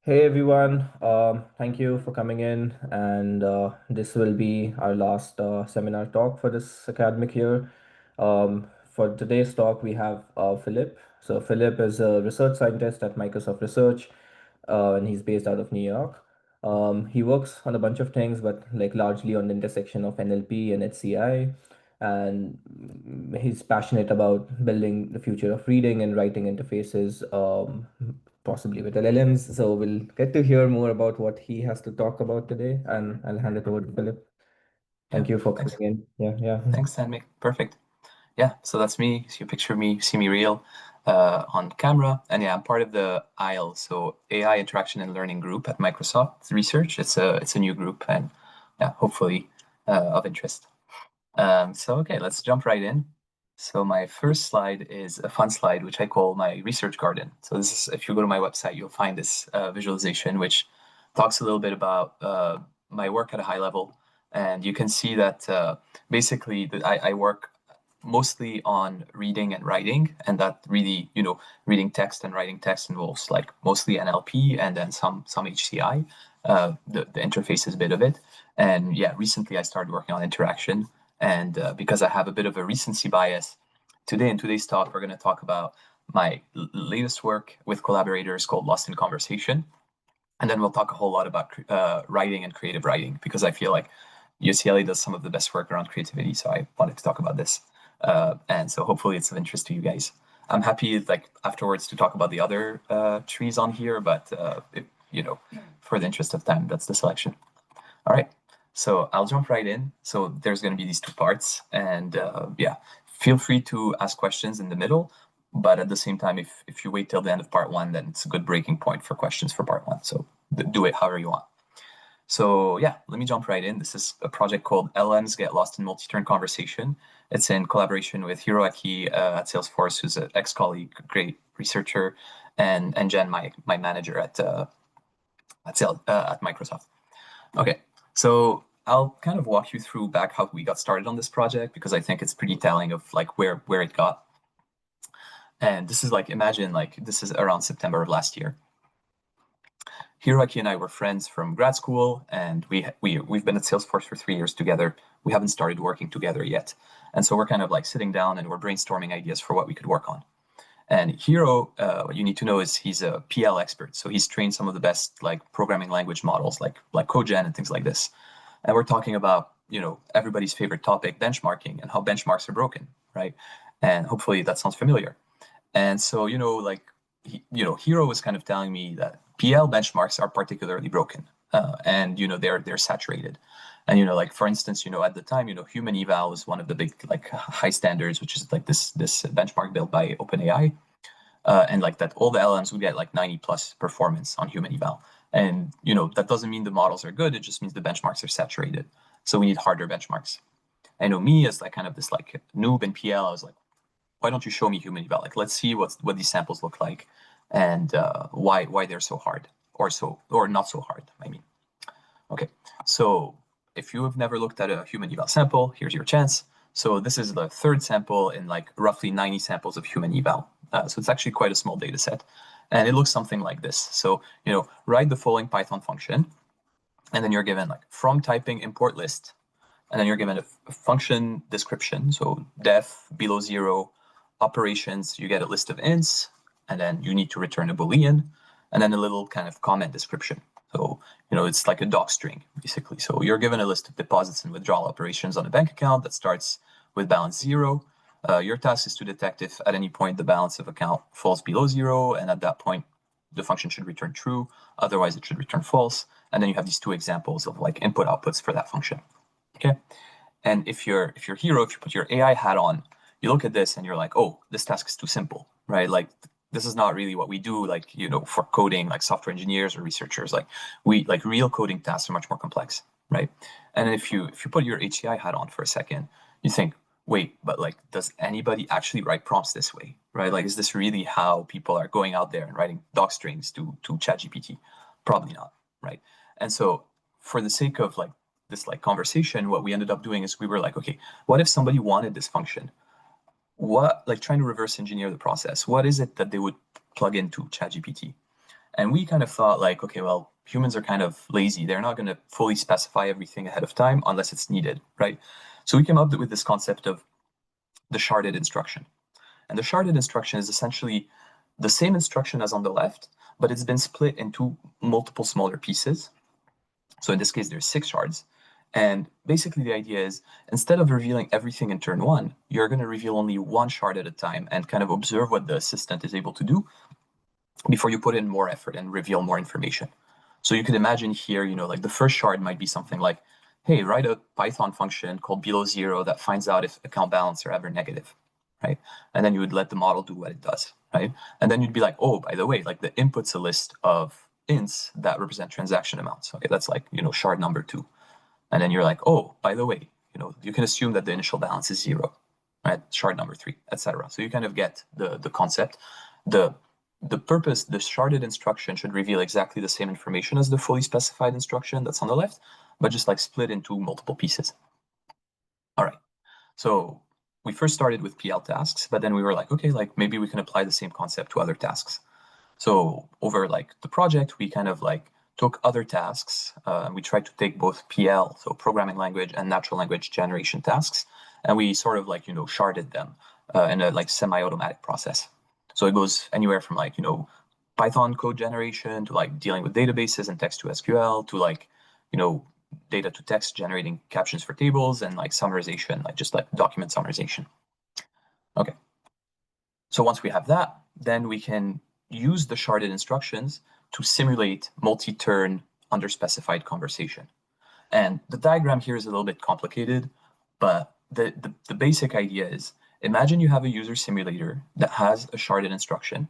Hey everyone, thank you for coming in, and this will be our last seminar talk for this academic year. For today's talk, we have Philippe. So Philippe is a research scientist at Microsoft Research, and he's based out of New York. He works on a bunch of things, but like largely on the intersection of NLP and HCI, and he's passionate about building the future of reading and writing interfaces. Possibly with LLMs. So we'll get to hear more about what he has to talk about today, and I'll hand it over to Philip. Yeah, Thank you for coming thanks. in. Yeah, yeah. Thanks, Sanmik. Perfect. Yeah, so that's me. See a picture of me, see me real on camera. And yeah, I'm part of the IL, so AI Interaction and Learning Group at Microsoft Research. It's a new group and yeah, hopefully of interest. So okay, let's jump right in. So my first slide is a fun slide, which I call my research garden. So this is, if you go to my website, you'll find this visualization, which talks a little bit about my work at a high level. And you can see that basically that I work mostly on reading and writing, and that really, reading text and writing text involves like mostly NLP and then some HCI, the interfaces bit of it. And yeah, recently I started working on interaction, and because I have a bit of a recency bias, today in today's talk we're going to talk about my latest work with collaborators called Lost in Conversation, and then we'll talk a whole lot about writing and creative writing because I feel like UCLA does some of the best work around creativity. So I wanted to talk about this, and so hopefully it's of interest to you guys. I'm happy like afterwards to talk about the other trees on here, but for the interest of time, that's the selection. All right, so I'll jump right in. So there's going to be these two parts, and yeah, feel free to ask questions in the middle. But at the same time, if you wait till the end of part one, then it's a good breaking point for questions for part one. So do it however you want. So yeah, let me jump right in. This is a project called LLMs Get Lost in Multi-Turn Conversation. It's in collaboration with Hiroaki at Salesforce, who's an ex-colleague, great researcher, and Jen, my manager at Microsoft. Okay, so I'll kind of walk you through back how we got started on this project because I think it's pretty telling of like where it got. And this is like, imagine like this is around September of last year. Hiroaki and I were friends from grad school, and we've been at Salesforce for 3 years together. We haven't started working together yet. And so we're kind of like sitting down and we're brainstorming ideas for what we could work on. And Hiro, what you need to know is he's a PL expert. So he's trained some of the best like programming language models like CodeGen and things like this. And we're talking about, everybody's favorite topic, benchmarking, and how benchmarks are broken, right? And hopefully that sounds familiar. And so, Hiro was kind of telling me that PL benchmarks are particularly broken, and they're saturated. And like for instance, at the time, human eval was one of the big like high standards, which is like this benchmark built by OpenAI, and like that all the LLMs would get like 90 plus performance on human eval. And that doesn't mean the models are good; it just means the benchmarks are saturated. So we need harder benchmarks. I know me as like kind of this like noob in PL, I was like, why don't you show me human eval? Like, let's see what these samples look like and why they're so hard or not so hard. I mean, okay. So if you have never looked at a human eval sample, here's your chance. So this is the third sample in like roughly 90 samples of human eval. So it's actually quite a small data set. And it looks something like this. So, write the following Python function, and then you're given like from typing import list, and then you're given a function description. So def below 0, operations, you get a list of ints, and then you need to return a Boolean, and then a little kind of comment description. So, it's like a doc string, basically. So you're given a list of deposits and withdrawal operations on a bank account that starts with balance 0. Your task is to detect if at any point the balance of account falls below 0, and at that point, the function should return true. Otherwise, it should return false. And then you have these two examples of like input outputs for that function. Okay. And if you're Hiro, if you put your AI hat on, you look at this and you're like, oh, this task is too simple, right? Like this is not really what we do, like, for coding, like software engineers or researchers. Like real coding tasks are much more complex, right? And if you put your HCI hat on for a second, you think, wait, but like, does anybody actually write prompts this way, right? Like, is this really how people are going out there and writing doc strings to ChatGPT? Probably not, right? And so for the sake of like this like conversation, what we ended up doing is we were like, okay, what if somebody wanted this function? What, like trying to reverse engineer the process, what is it that they would plug into ChatGPT? And we kind of thought like, okay, well, humans are kind of lazy. They're not going to fully specify everything ahead of time unless it's needed, right? So we came up with this concept of the sharded instruction. And the sharded instruction is essentially the same instruction as on the left, but it's been split into multiple smaller pieces. So in this case, there's 6 shards. And basically the idea is instead of revealing everything in turn 1, you're going to reveal only one shard at a time and kind of observe what the assistant is able to do before you put in more effort and reveal more information. So you could imagine here, like the first shard might be something like, hey, write a Python function called below 0 that finds out if account balance are ever negative, right? And then you would let the model do what it does, right? And then you'd be like, oh, by the way, like the input's a list of ints that represent transaction amounts. Okay, that's like, shard number 2. And then you're like, oh, by the way, you can assume that the initial balance is 0, right? Shard number 3, etc. So you kind of get the concept. The purpose, the sharded instruction should reveal exactly the same information as the fully specified instruction that's on the left, but just like split into multiple pieces. All right. So we first started with PL tasks, but then we were like, okay, like maybe we can apply the same concept to other tasks. So over like the project, we kind of like took other tasks. We tried to take both PL, so programming language, and natural language generation tasks, and we sort of like, sharded them in a like semi-automatic process. So it goes anywhere from like, Python code generation to like dealing with databases and text to SQL to like, data to text generating captions for tables and like summarization, like just like document summarization. Okay. So once we have that, then we can use the sharded instructions to simulate multi-turn underspecified conversation. And the diagram here is a little bit complicated, but the basic idea is imagine you have a user simulator that has a sharded instruction.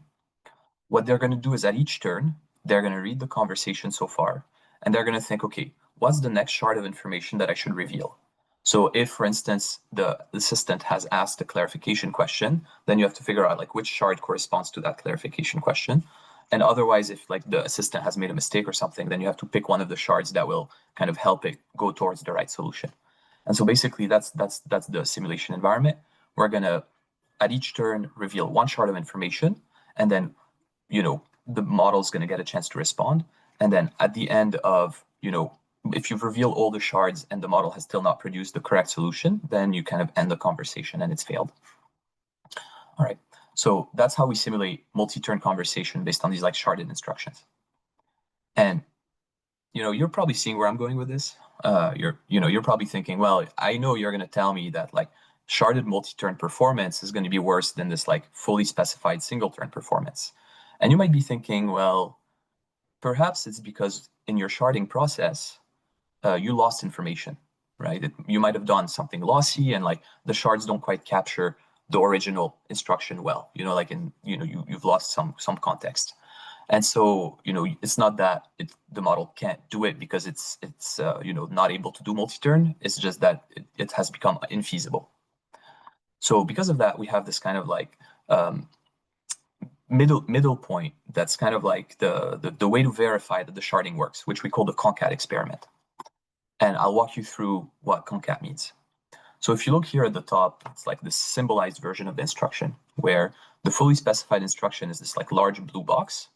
What they're going to do is at each turn, they're going to read the conversation so far, and they're going to think, okay, what's the next shard of information that I should reveal? So if, for instance, the assistant has asked a clarification question, then you have to figure out like which shard corresponds to that clarification question. And otherwise, if like the assistant has made a mistake or something, then you have to pick one of the shards that will kind of help it go towards the right solution. And so basically that's the simulation environment. We're gonna at each turn reveal one shard of information, and then the model is going to get a chance to respond. And then at the end of, if you've revealed all the shards and the model has still not produced the correct solution, then you kind of end the conversation and it's failed. All right. So that's how we simulate multi-turn conversation based on these like sharded instructions. And you're probably seeing where I'm going with this. You're probably thinking, well, I know you're going to tell me that like sharded multi-turn performance is going to be worse than this like fully specified single-turn performance. And you might be thinking, well, perhaps it's because in your sharding process, you lost information, right? You might have done something lossy, and like the shards don't quite capture the original instruction well. Like you've lost some context, and so it's not that the model can't do it because it's not able to do multi-turn. It's just that it has become infeasible. So because of that, we have this kind of like middle point that's kind of like the way to verify that the sharding works, which we call the concat experiment. And I'll walk you through what concat means. So if you look here at the top, it's like this symbolized version of the instruction, where the fully specified instruction is this like large blue box.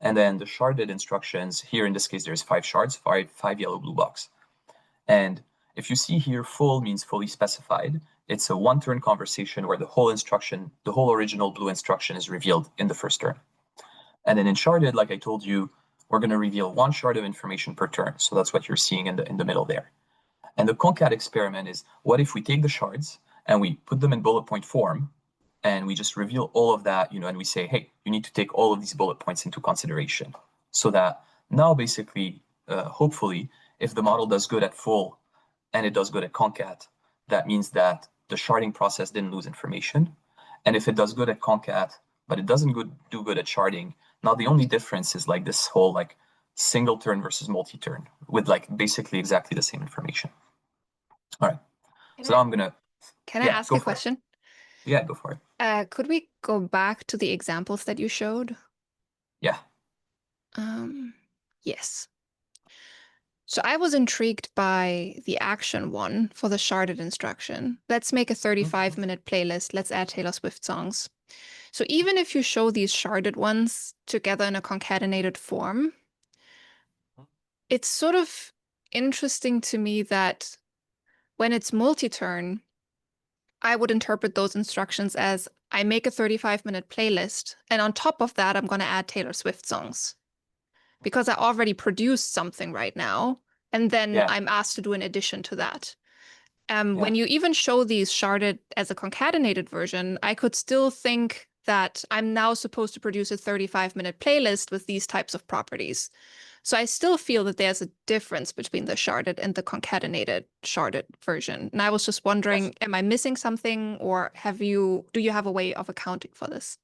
And then the sharded instructions, here in this case, there's 5 shards, five yellow blue box. And if you see here, full means fully specified. It's a one-turn conversation where the whole original blue instruction is revealed in the first turn. And then in sharded, like I told you, we're going to reveal one shard of information per turn. So that's what you're seeing in the middle there. And the concat experiment is, what if we take the shards and we put them in bullet point form, and we just reveal all of that, and we say, hey, you need to take all of these bullet points into consideration, so that now basically, hopefully, if the model does good at full and it does good at concat, that means that the sharding process didn't lose information. And if it does good at concat, but it doesn't do good at sharding, now the only difference is like this whole like single turn versus multi-turn with like basically exactly the same information. All right. So now I'm gonna Can I ask a question? Yeah, go for it. Could we go back to the examples that you showed? Yeah. Yes. So I was intrigued by the action one for the sharded instruction. Let's make a 35-minute playlist. Let's add Taylor Swift songs. So even if you show these sharded ones together in a concatenated form, it's sort of interesting to me that when it's multi-turn, I would interpret those instructions as I make a 35-minute playlist, and on top of that, I'm going to add Taylor Swift songs because I already produced something right now, and then I'm asked to do an addition to that. When you even show these sharded as a concatenated version, I could still think that I'm now supposed to produce a 35-minute playlist with these types of properties. So I still feel that there's a difference between the sharded and the concatenated sharded version. And I was just wondering, am I missing something, or do you have a way of accounting for this?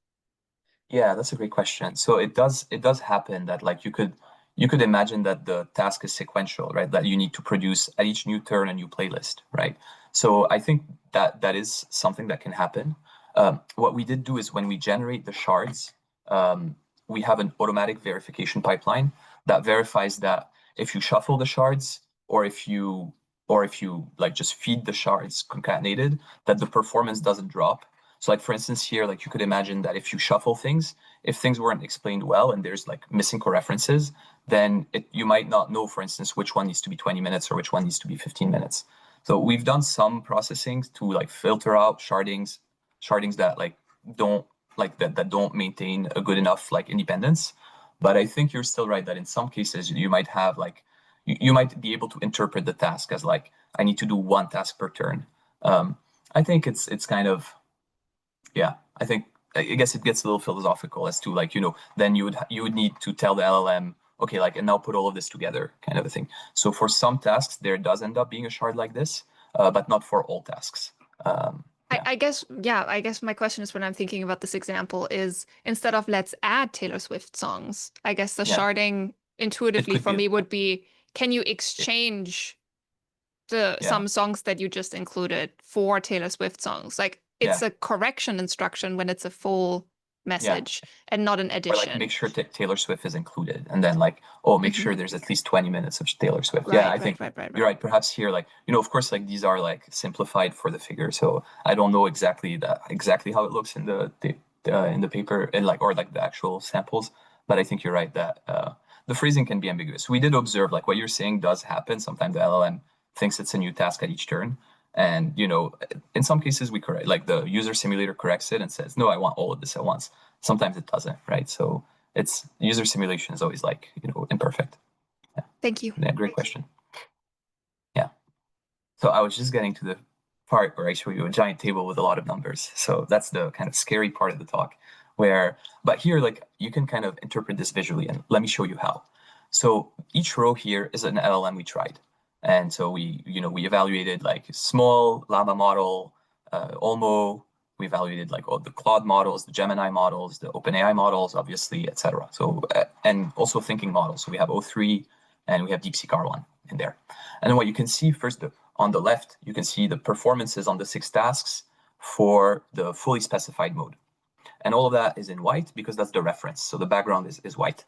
Yeah, that's a great question. So it does happen that like you could imagine that the task is sequential, right? That you need to produce at each new turn a new playlist, right? So I think that is something that can happen. What we did do is when we generate the shards, we have an automatic verification pipeline that verifies that if you shuffle the shards or if you like just feed the shards concatenated, that the performance doesn't drop. So like for instance here, like you could imagine that if you shuffle things, if things weren't explained well and there's like missing coreferences, then you might not know, for instance, which one needs to be 20 minutes or which one needs to be 15 minutes. So we've done some processing to like filter out shardings that like don't that don't maintain a good enough like independence. But I think you're still right that in some cases you might have like you might be able to interpret the task as like I need to do one task per turn. I think it's kind of I guess it gets a little philosophical as to like, then you would need to tell the LLM, okay, like, and now put all of this together kind of a thing. So for some tasks, there does end up being a shard like this, but not for all tasks. I guess my question is when I'm thinking about this example is instead of let's add Taylor Swift songs, I guess the sharding intuitively for me would be, can you exchange some songs that you just included for Taylor Swift songs? Like it's a correction instruction when it's a full message and not an addition. Or like make sure Taylor Swift is included, and then like, make sure there's at least 20 minutes of Taylor Swift. I think you're right. Perhaps here, like, of course, like these are like simplified for the figure, so I don't know exactly how it looks in the paper and like or like the actual samples, but I think you're right that the phrasing can be ambiguous. We did observe like what you're saying does happen. Sometimes the LLM thinks it's a new task at each turn. And, in some cases we correct, like the user simulator corrects it and says, no, I want all of this at once. Sometimes it doesn't, right? So it's user simulation is always like, imperfect. Yeah. Thank you. Yeah, great question. Yeah. So I was just getting to the part where I show you a giant table with a lot of numbers. So that's the kind of scary part of the talk but here, like you can kind of interpret this visually, and let me show you how. So each row here is an LLM we tried. And so we evaluated like small Laban model, Olmo. We evaluated like all the Claude models, the Gemini models, the OpenAI models, obviously, etc. So and also thinking models. So we have O3 and we have DeepSeek R1 in there. And then what you can see first on the left, you can see the performances on the 6 tasks for the fully specified mode. And all of that is in white because that's the reference. So the background is white.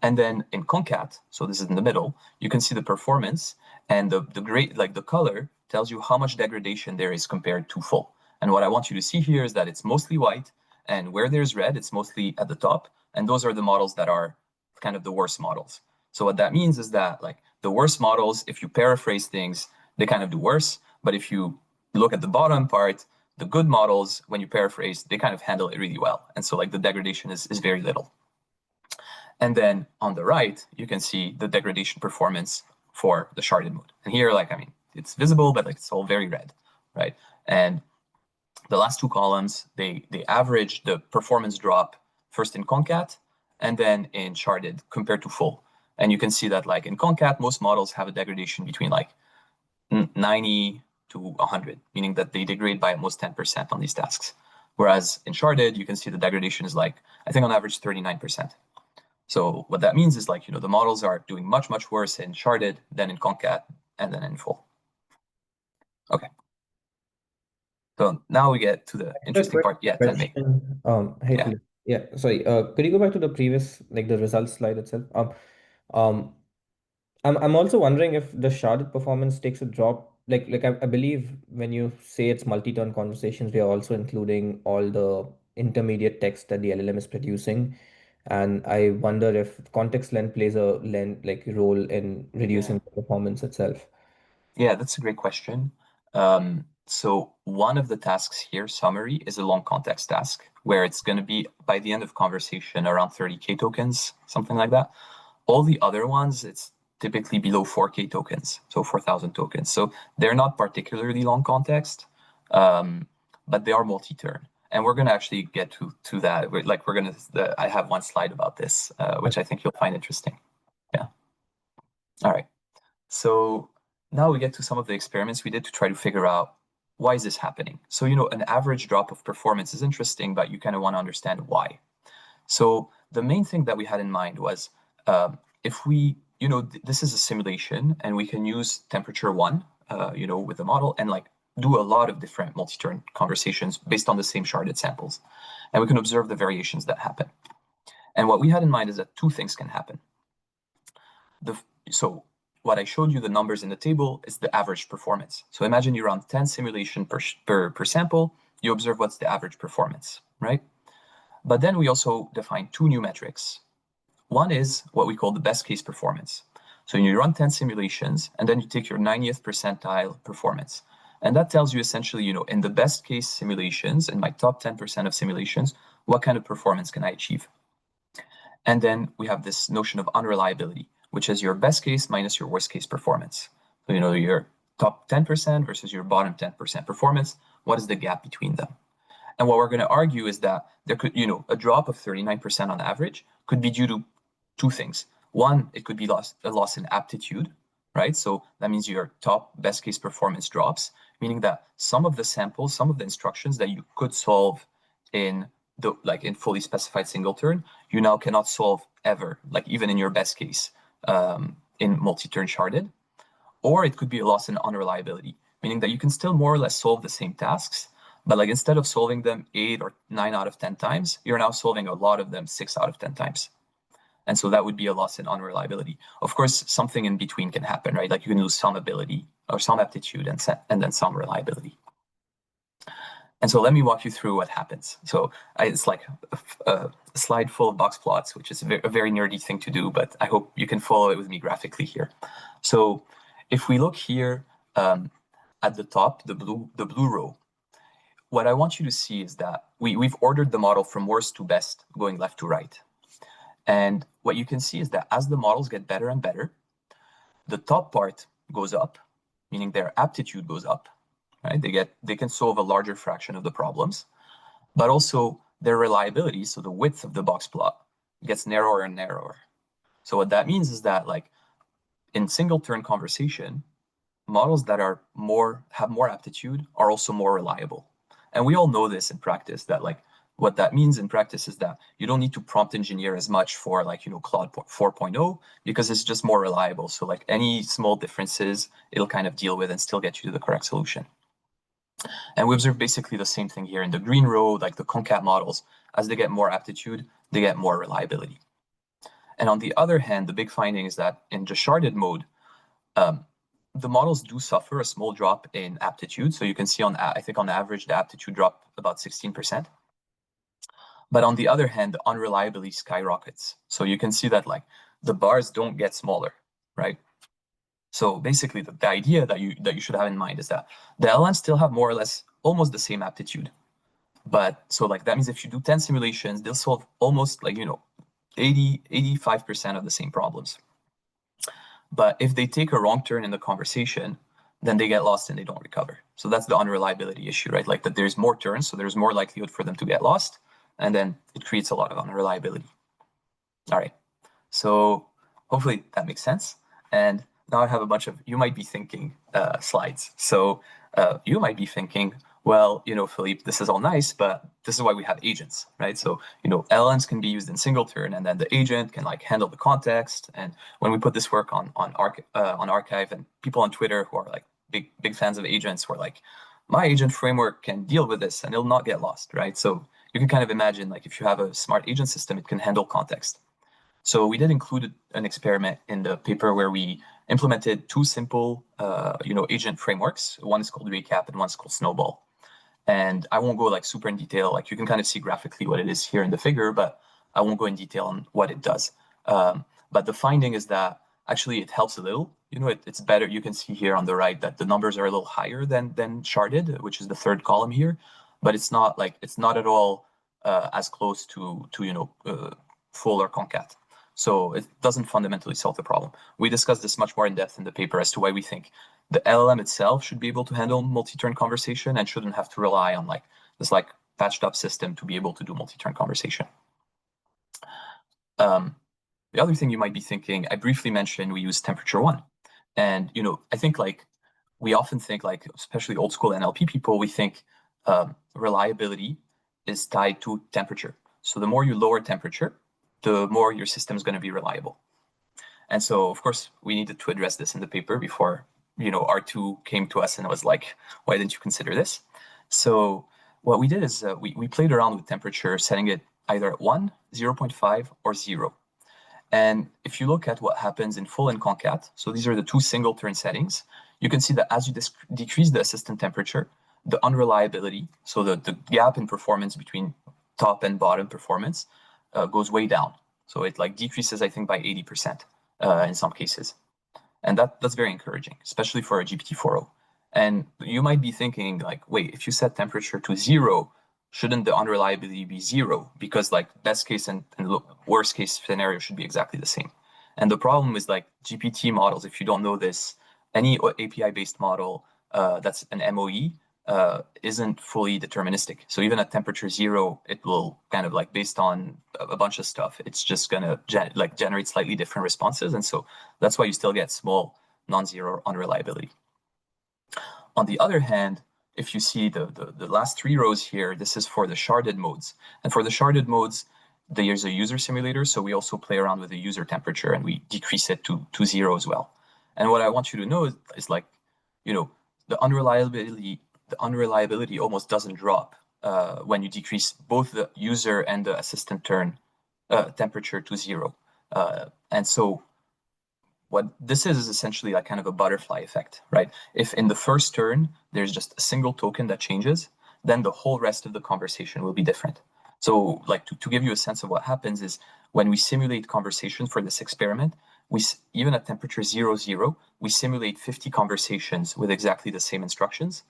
And then in concat, so this is in the middle, you can see the performance, and the gray, like the color tells you how much degradation there is compared to full. And what I want you to see here is that it's mostly white, and where there's red, it's mostly at the top. And those are the models that are kind of the worst models. So what that means is that like the worst models, if you paraphrase things, they kind of do worse. But if you look at the bottom part, the good models, when you paraphrase, they kind of handle it really well. And so like the degradation is very little. And then on the right, you can see the degradation performance for the sharded mode. And here, like, I mean, it's visible, but like it's all very red, right? And the last 2 columns, they average the performance drop first in concat and then in sharded compared to full. And you can see that like in concat, most models have a degradation between like 90 to 100, meaning that they degrade by almost 10% on these tasks. Whereas in sharded, you can see the degradation is like, I think on average 39%. So what that means is like, the models are doing much, much worse in sharded than in concat and then in full. Okay. So now we get to the interesting part. Yeah, tell me. Hey, Philippe. Yeah, sorry. Could you go back to the previous, like the results slide itself? I'm also wondering if the sharded performance takes a drop. I believe when you say it's multi-turn conversations, we are also including all the intermediate text that the LLM is producing. And I wonder if context length plays a role in reducing the performance itself. Yeah, that's a great question. So one of the tasks here, summary, is a long context task where it's going to be by the end of conversation around 30K tokens, something like that. All the other ones, it's typically below 4K tokens, so 4,000 tokens. So they're not particularly long context, but they are multi-turn. And we're going to actually get to that. I have one slide about this, which I think you'll find interesting. Yeah. All right. So now we get to some of the experiments we did to try to figure out why is this happening. So, an average drop of performance is interesting, but you kind of want to understand why. So the main thing that we had in mind was if we, this is a simulation and we can use temperature one, with the model and do a lot of different multi-turn conversations based on the same sharded samples. And we can observe the variations that happen. And what we had in mind is that two things can happen. So what I showed you, the numbers in the table, is the average performance. So imagine you run 10 simulation per sample, you observe what's the average performance, right? But then we also define two new metrics. One is what we call the best case performance. So you run 10 simulations, and then you take your 90th percentile performance. And that tells you essentially, in the best case simulations, in my top 10% of simulations, what kind of performance can I achieve? And then we have this notion of unreliability, which is your best case minus your worst case performance. So, your top 10% versus your bottom 10% performance, what is the gap between them? And what we're going to argue is that there could, a drop of 39% on average could be due to two things. One, it could be a loss in aptitude, right? So that means your top best case performance drops, meaning that some of the samples, some of the instructions that you could solve in in fully specified singleton, you now cannot solve ever, even in your best case in multi-turn sharded. Or it could be a loss in unreliability, meaning that you can still more or less solve the same tasks, but instead of solving them 8 or 9 out of 10 times, you're now solving a lot of them 6 out of 10 times. And so that would be a loss in unreliability. Of course, something in between can happen, right? You can lose some ability or some aptitude and then some reliability. And so let me walk you through what happens. So it's like a slide full of box plots, which is a very nerdy thing to do, but I hope you can follow it with me graphically here. So if we look here at the top, the blue row, what I want you to see is that we've ordered the model from worst to best, going left to right. And what you can see is that as the models get better and better, the top part goes up, meaning their aptitude goes up. Right? They can solve a larger fraction of the problems, but also their reliability, so the width of the box plot, gets narrower and narrower. So what that means is that in single-turn conversation, models that have more aptitude are also more reliable. And we all know this in practice, that what that means in practice is that you don't need to prompt engineer as much for Claude 4.0 because it's just more reliable. So any small differences, it'll kind of deal with and still get you to the correct solution. And we observe basically the same thing here in the green row, the concat models. As they get more aptitude, they get more reliability. And on the other hand, the big finding is that in just sharded mode, the models do suffer a small drop in aptitude. So you can see I think on average, the aptitude dropped about 16%. But on the other hand, the unreliability skyrockets. So you can see that the bars don't get smaller, right? So basically, the idea that you should have in mind is that the LLMs still have more or less almost the same aptitude. But so that means if you do 10 simulations, they'll solve almost 85% of the same problems. But if they take a wrong turn in the conversation, then they get lost and they don't recover. So that's the unreliability issue, right? That there's more turns, so there's more likelihood for them to get lost, and then it creates a lot of unreliability. All right, so hopefully that makes sense. And now I have a bunch of, you might be thinking, slides. So you might be thinking, well, Philippe, this is all nice, but this is why we have agents, right? So, LLMs can be used in singleton, and then the agent can handle the context. And when we put this work on archive, and people on Twitter who are big fans of agents were my agent framework can deal with this and it'll not get lost, right? So you can kind of imagine if you have a smart agent system, it can handle context. So we did include an experiment in the paper where we implemented two simple, agent frameworks. One is called Recap and one's called Snowball. And I won't go like super in detail. Like you can kind of see graphically what it is here in the figure, but I won't go in detail on what it does. But the finding is that actually it helps a little. It's better. You can see here on the right that the numbers are a little higher than sharded, which is the third column here. But it's not at all as close to full or concat. So it doesn't fundamentally solve the problem. We discussed this much more in depth in the paper as to why we think the LLM itself should be able to handle multi-turn conversation and shouldn't have to rely on this patched up system to be able to do multi-turn conversation. The other thing you might be thinking, I briefly mentioned we use temperature 1. And I think we often think especially old school NLP people, we think reliability is tied to temperature. So the more you lower temperature, the more your system is going to be reliable. And so, of course, we needed to address this in the paper before, R2 came to us and was like, why didn't you consider this? So what we did is we played around with temperature, setting it either at 1, 0.5, or 0. And if you look at what happens in full and concat, so these are the two single turn settings, you can see that as you decrease the assistant temperature, the unreliability, so the gap in performance between top and bottom performance goes way down. So it decreases, I think, by 80% in some cases. And that's very encouraging, especially for a GPT-4o. And you might be thinking wait, if you set temperature to 0, shouldn't the unreliability be 0? Because best case and worst case scenario should be exactly the same. And the problem is GPT models, if you don't know this, any API-based model that's an MOE isn't fully deterministic. So even at temperature 0, it will kind of based on a bunch of stuff, it's just gonna generate slightly different responses. And so that's why you still get small non-zero unreliability. On the other hand, if you see the last 3 rows here, this is for the sharded modes. And for the sharded modes, there's a user simulator. So we also play around with the user temperature and we decrease it to 0 as well. And what I want you to know is the unreliability almost doesn't drop when you decrease both the user and the assistant turn temperature to 0. And so what this is essentially kind of a butterfly effect, right? If in the first turn, there's just a single token that changes, then the whole rest of the conversation will be different. So to give you a sense of what happens is when we simulate conversation for this experiment, even at temperature 0, 0, we simulate 50 conversations with exactly the same instructions.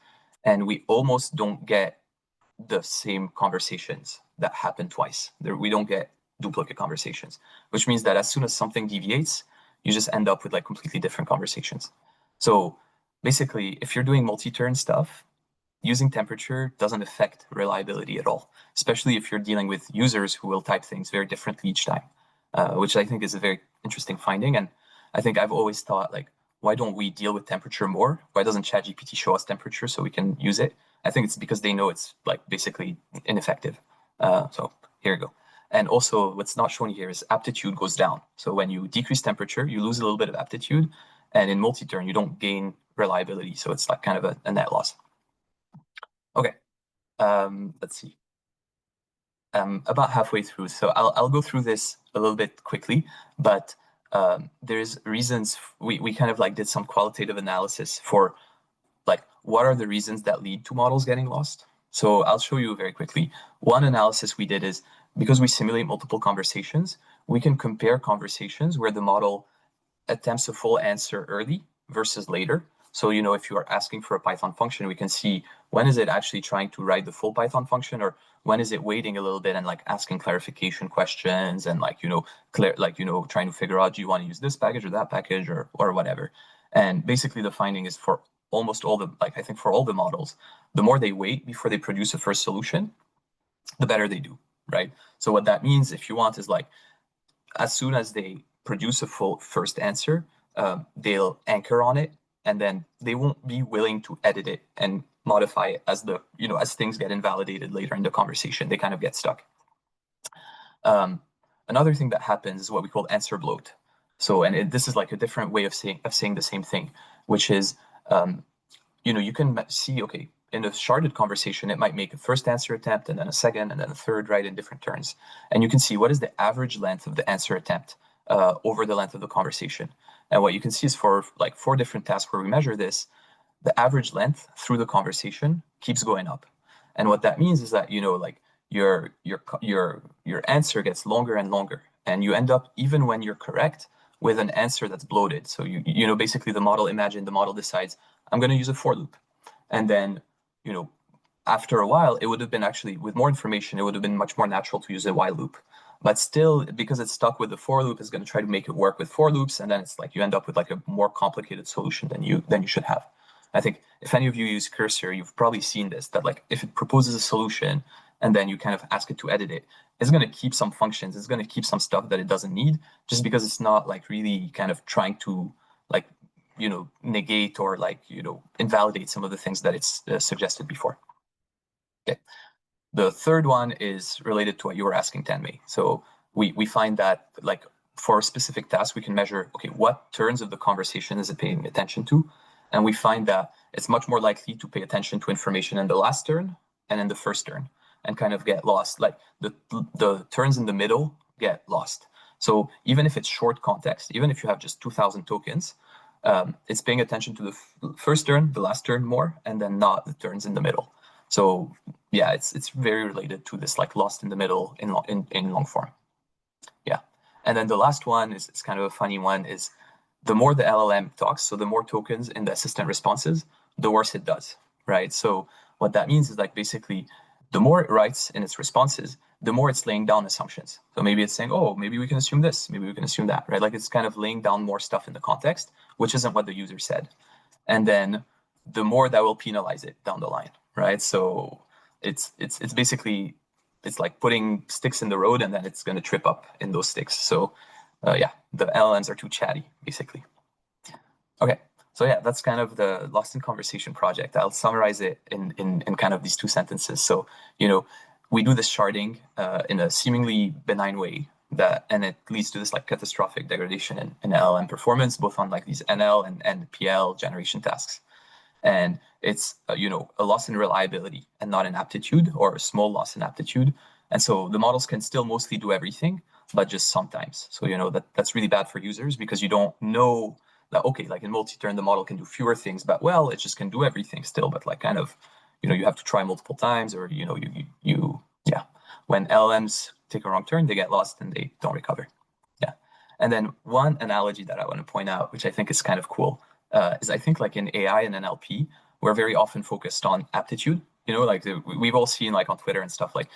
And we almost don't get the same conversations that happen twice. We don't get duplicate conversations, which means that as soon as something deviates, you just end up with completely different conversations. So basically, if you're doing multi-turn stuff, using temperature doesn't affect reliability at all, especially if you're dealing with users who will type things very differently each time, which I think is a very interesting finding. And I think I've always thought, why don't we deal with temperature more? Why doesn't ChatGPT show us temperature so we can use it? I think it's because they know it's basically ineffective. So here you go. And also what's not shown here is aptitude goes down. So when you decrease temperature, you lose a little bit of aptitude. And in multi-turn, you don't gain reliability. So it's kind of a net loss. Okay, let's see. About halfway through. So I'll go through this a little bit quickly, but there's reasons. We kind of did some qualitative analysis for what are the reasons that lead to models getting lost. So I'll show you very quickly. One analysis we did is because we simulate multiple conversations, we can compare conversations where the model attempts a full answer early versus later. So, if you are asking for a Python function, we can see when is it actually trying to write the full Python function, or when is it waiting a little bit and asking clarification questions and trying to figure out, do you want to use this package or that package or whatever. And basically the finding is for almost all the, I think for all the models, the more they wait before they produce a first solution, the better they do, right? So what that means, if you want, is as soon as they produce a full first answer, they'll anchor on it, and then they won't be willing to edit it and modify it as as things get invalidated later in the conversation. They kind of get stuck. Another thing that happens is what we call answer bloat. So, and this is a different way of saying the same thing, which is, you can see, okay, in a sharded conversation, it might make a first answer attempt and then a second and then a third, right, in different turns. And you can see what is the average length of the answer attempt over the length of the conversation. And what you can see is for like 4 different tasks where we measure this, the average length through the conversation keeps going up. And what that means is that, like your answer gets longer and longer. And you end up, even when you're correct, with an answer that's bloated. So basically the model decides, I'm going to use a for loop. And then, after a while, it would have been actually, with more information, it would have been much more natural to use a while loop. But still, because it's stuck with the for loop, it's going to try to make it work with for loops, and then it's like you end up with like a more complicated solution than you should have. I think if any of you use Cursor, you've probably seen this, that like if it proposes a solution and then you kind of ask it to edit it, it's going to keep some functions, it's going to keep some stuff that it doesn't need, just because it's not like really kind of trying to like, negate or like, invalidate some of the things that it's suggested before. Okay. The third one is related to what you were asking, Tanmay. So we find that like for a specific task, we can measure, okay, what turns of the conversation is it paying attention to? And we find that it's much more likely to pay attention to information in the last turn and in the first turn and kind of get lost. Like the turns in the middle get lost. So even if it's short context, even if you have just 2,000 tokens, it's paying attention to the first turn, the last turn more, and then not the turns in the middle. So yeah, it's very related to this like lost in the middle in long form. Yeah. And then the last one is kind of a funny one, is the more the LLM talks, so the more tokens in the assistant responses, the worse it does, right? So what that means is like basically the more it writes in its responses, the more it's laying down assumptions. So maybe it's saying, oh, maybe we can assume this, maybe we can assume that, right? Like it's kind of laying down more stuff in the context, which isn't what the user said. And then the more that will penalize it down the line, right? So it's basically, it's like putting sticks in the road and then it's going to trip up in those sticks. So yeah, the LLMs are too chatty, basically. Okay, so yeah, that's kind of the Lost in Conversation project. I'll summarize it in kind of these 2 sentences. So, we do this sharding in a seemingly benign way, and it leads to this like catastrophic degradation in LLM performance, both on like these NL and PL generation tasks. And it's, a loss in reliability and not in aptitude, or a small loss in aptitude. And so the models can still mostly do everything, but just sometimes. So, that's really bad for users, because you don't know that, okay, like in multi-turn, the model can do fewer things, but well, it just can do everything still, but like kind of, you have to try multiple times, or, yeah. When LLMs take a wrong turn, they get lost and they don't recover. Yeah. And then one analogy that I want to point out, which I think is kind of cool, is I think like in AI and NLP, we're very often focused on aptitude. Like we've all seen like on Twitter and stuff, like,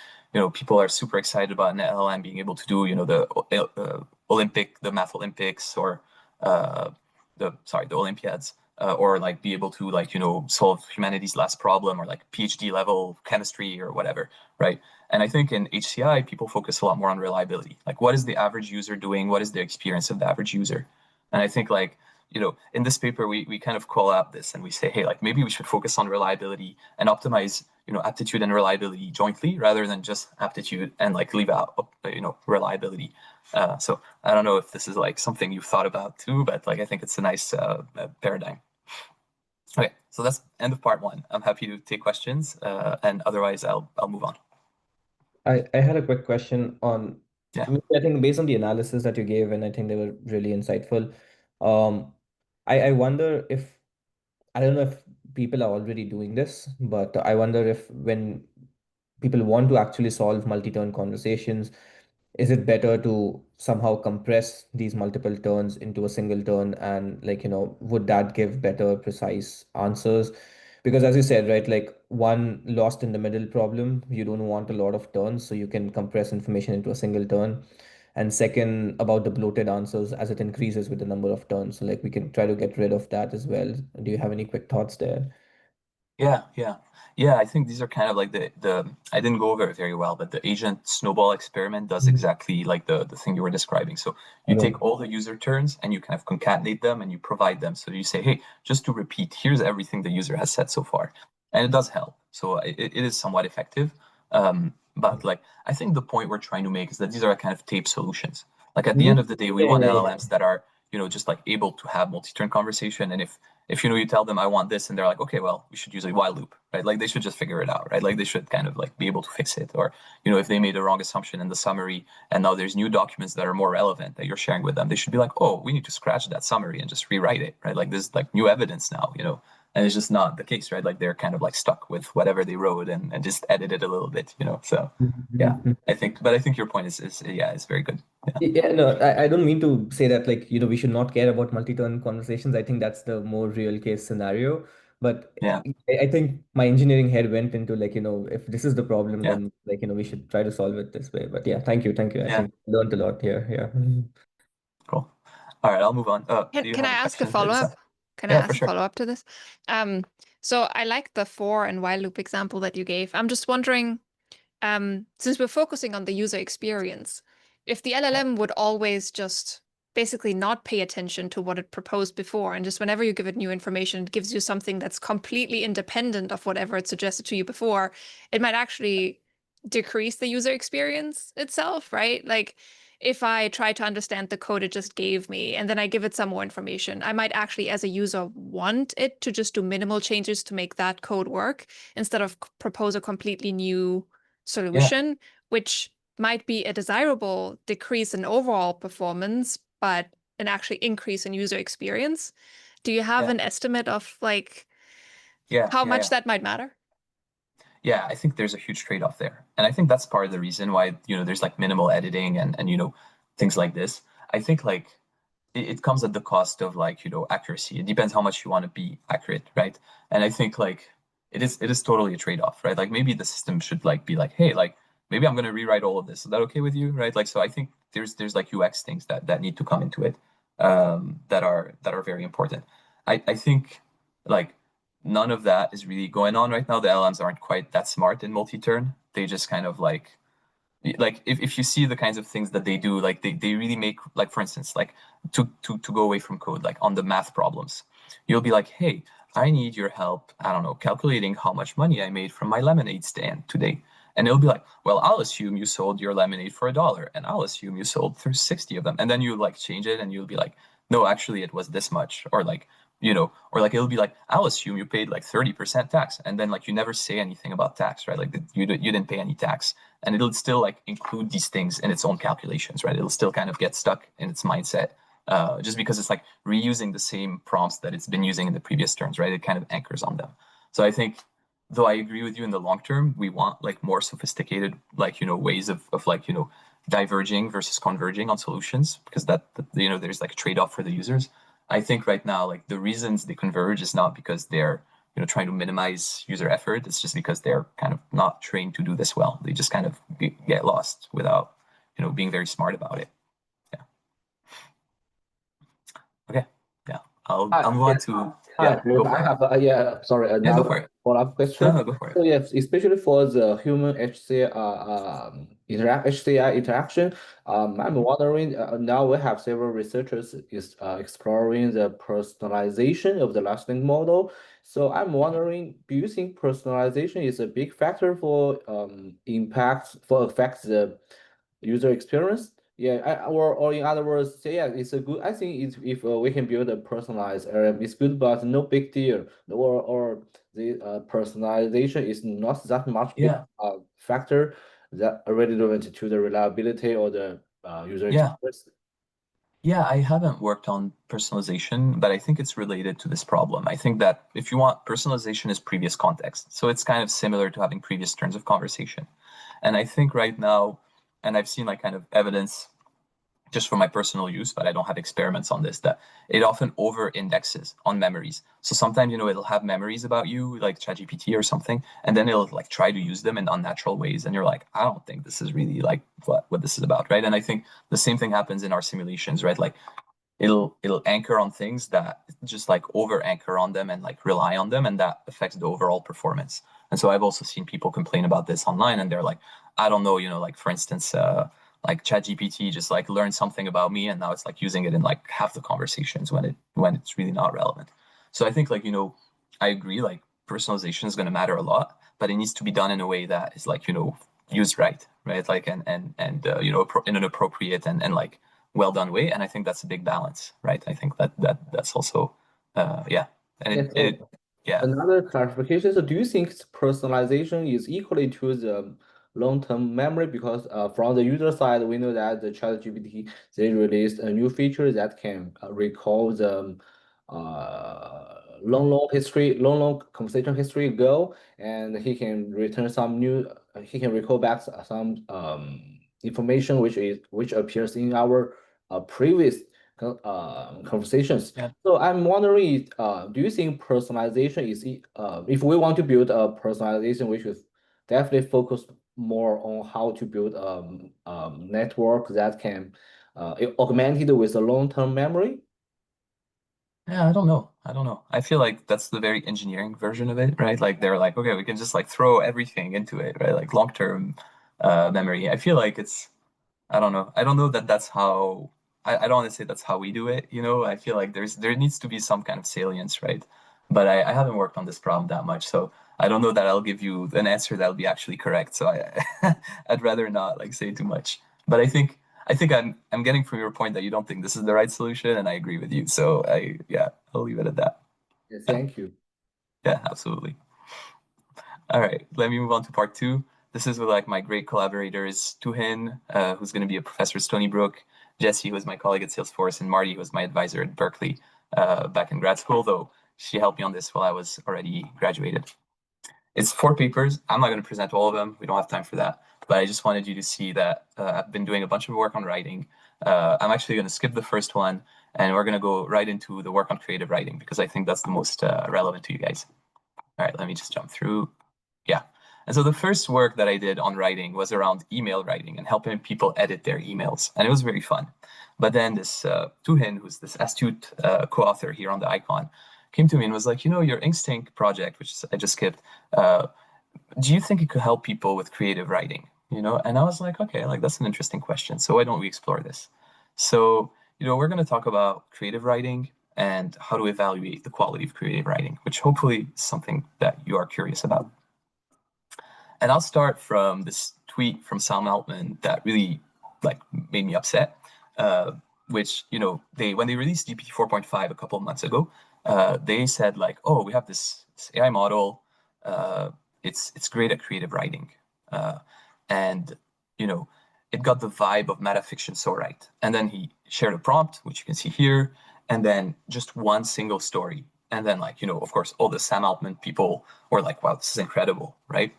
people are super excited about an LLM being able to do, the math Olympics, or the Olympiads, or like be able to like, solve humanity's last problem, or like PhD level chemistry or whatever, right? And I think in HCI, people focus a lot more on reliability. Like, what is the average user doing? What is the experience of the average user? And I think like, in this paper, we kind of call out this and we say, hey, like maybe we should focus on reliability and optimize, aptitude and reliability jointly, rather than just aptitude and like leave out, reliability. So I don't know if this is like something you've thought about too, but like I think it's a nice paradigm. Okay, so that's end of part 1. I'm happy to take questions, and otherwise I'll move on. I had a quick question on, Yeah. I think based on the analysis that you gave, and I think they were really insightful. Um, I wonder if, I don't know if people are already doing this, but I wonder if when people want to actually solve multi-turn conversations, is it better to somehow compress these multiple turns into a single turn, and like, would that give better precise answers? Because as you said, right, like one lost in the middle problem, you don't want a lot of turns, so you can compress information into a single turn. And second, about the bloated answers, as it increases with the number of turns, so like we can try to get rid of that as well. Do you have any quick thoughts there? Yeah. I think these are kind of like the I didn't go over it very well, but the agent snowball experiment does exactly like the thing you were describing. So you Okay. take all the user turns and you kind of concatenate them and you provide them. So you say, hey, just to repeat, here's everything the user has said so far, and it does help. So it is somewhat effective. But like I think the point we're trying to make is that these are kind of tape solutions. Like at the end of the day, we want LLMs that are, just like able to have multi-turn conversation, and if if you tell them I want this and they're like, okay, well, we should use a while loop, right? Like they should just figure it out, right? Like they should kind of like be able to fix it. Or, if they made a wrong assumption in the summary and now there's new documents that are more relevant that you're sharing with them, they should be like, oh, we need to scratch that summary and just rewrite it, right? Like there's like new evidence now, and it's just not the case, right? Like they're kind of like stuck with whatever they wrote and just edit it a little bit, So yeah, I think your point is yeah, it's very good. Yeah, no, I don't mean to say that like, we should not care about multi-turn conversations. I think that's the more real case scenario. But Yeah. I think my engineering head went into like, if this is the problem, Yeah. then like, we should try to solve it this way. But yeah, thank you. I think I learned a lot here. Yeah. Cool. All right, I'll move on. Do you Can I have a ask a question, follow-up? Lisa? Can I Yeah, ask for a sure. follow-up to this? So I like the for and while loop example that you gave. I'm just wondering, since we're focusing on the user experience, if the LLM would always just basically not pay attention to what it proposed before, and just whenever you give it new information, it gives you something that's completely independent of whatever it suggested to you before, it might actually decrease the user experience itself, right? Like if I try to understand the code it just gave me and then I give it some more information, I might actually, as a user, want it to just do minimal changes to make that code work instead of propose a completely new solution, which might be a desirable decrease in overall performance, but an actually increase in user experience. Do you have an estimate of like how much that might matter? Yeah, I think there's a huge trade-off there. And I think that's part of the reason why, there's like minimal editing and things like this. I think like it comes at the cost of like, accuracy. It depends how much you want to be accurate, right? And I think like it is totally a trade-off, right? Like maybe the system should like be like, hey, like maybe I'm gonna rewrite all of this. Is that okay with you? Right? Like so I think there's like UX things that need to come into it that are very important. I think like none of that is really going on right now. The LLMs aren't quite that smart in multi-turn. They just kind of like if you see the kinds of things that they do, like they really make, like for instance, like to go away from code, like on the math problems, you'll be like, hey, I need your help, I don't know, calculating how much money I made from my lemonade stand today. And it'll be like, well, I'll assume you sold your lemonade for $1 and I'll assume you sold through 60 of them. And then you like change it and you'll be like, no, actually it was this much. Or like, or like it'll be like, I'll assume you paid like 30% tax. And then like you never say anything about tax, right? Like you didn't pay any tax. And it'll still like include these things in its own calculations, right? It'll still kind of get stuck in its mindset just because it's like reusing the same prompts that it's been using in the previous turns, right? It kind of anchors on them. So I think, though I agree with you in the long term, we want like more sophisticated, like, ways of like, diverging versus converging on solutions because there's like a trade-off for the users. I think right now, like the reasons they converge is not because they're trying to minimize user effort. It's just because they're kind of not trained to do this well. They just kind of get lost without, being very smart about it. Yeah. Okay. Yeah. I'll move on to Philippe, I have sorry, go another for it. follow-up question. No, go for it. So yes, especially for the human HCI interaction, I'm wondering, now we have several researchers exploring the personalization of the large language model. So I'm wondering, do you think personalization is a big factor for affect the user experience? Yeah, or in other words, say, yeah, it's a good. I think it's, if we can build a personalized LLM, it's good, but no big deal. Or the personalization is not that much big factor that are relevant to the reliability or the user experience. Yeah, I haven't worked on personalization, but I think it's related to this problem. I think that if you want, personalization is previous context. So it's kind of similar to having previous turns of conversation. And I think right now, and I've seen like kind of evidence just for my personal use, but I don't have experiments on this, that it often over indexes on memories. So sometimes, it'll have memories about you, like ChatGPT or something, and then it'll like try to use them in unnatural ways. And you're like, I don't think this is really like what this is about, right? And I think the same thing happens in our simulations, right? Like it'll anchor on things that just like over anchor on them and like rely on them, and that affects the overall performance. And so I've also seen people complain about this online, and they're like, I don't know, like for instance, like ChatGPT just like learned something about me, and now it's like using it in like half the conversations when it's really not relevant. So I think like I agree, like personalization is going to matter a lot, but it needs to be done in a way that is like used right, like and in an appropriate and like well done way. And I think that's a big balance, right? I think that's also yeah. And Yeah, so yeah. another clarification. So do you think personalization is equally to the long-term memory? Because from the user side, we know that the ChatGPT, they released a new feature that can recall the long conversation history ago, and he can return some new, he can recall back some information which appears in our previous conversations. Yeah. So I'm wondering, do you think personalization is, if we want to build a personalization, we should definitely focus more on how to build network that can augmented with a long-term memory? Yeah, I don't know. I don't know. I feel like that's the very engineering version of it, right? Like they're like, okay, we can just like throw everything into it, right? Like long-term memory. I feel like it's, I don't know. I don't know that that's how, I don't want to say that's how we do it, you know? I feel like there needs to be some kind of salience, right? But I haven't worked on this problem that much, so I don't know that I'll give you an answer that'll be actually correct. So I'd rather not like say too much. But I think I'm getting from your point that you don't think this is the right solution, and I agree with you. So yeah, I'll leave it at that. Yeah, Yeah, thank you. yeah, absolutely. All right, let me move on to part two. This is with like my great collaborators, Tuhin, who's going to be a professor at Stony Brook, Jesse, who is my colleague at Salesforce, and Marty, who was my advisor at Berkeley back in grad school, though she helped me on this while I was already graduated. It's 4 papers. I'm not going to present all of them. We don't have time for that. But I just wanted you to see that I've been doing a bunch of work on writing. I'm actually going to skip the first one, and we're going to go right into the work on creative writing because I think that's the most relevant to you guys. All right, let me just jump through. Yeah. And so the first work that I did on writing was around email writing and helping people edit their emails. And it was very fun. But then this Tuhin, who's this astute co-author here on the icon, came to me and was like, your InkSync project, which I just skipped, do you think it could help people with creative writing? And I was like, okay, like that's an interesting question. So why don't we explore this? So, we're going to talk about creative writing and how to evaluate the quality of creative writing, which hopefully is something that you are curious about. And I'll start from this tweet from Sam Altman that really like made me upset. Which when they released GPT 4.5 a couple of months ago, they said like, oh, we have this AI model. It's great at creative writing, and it got the vibe of metafiction so right. And then he shared a prompt, which you can see here, and then just one single story. And then of course, all the Sam Altman people were like, wow, this is incredible, right?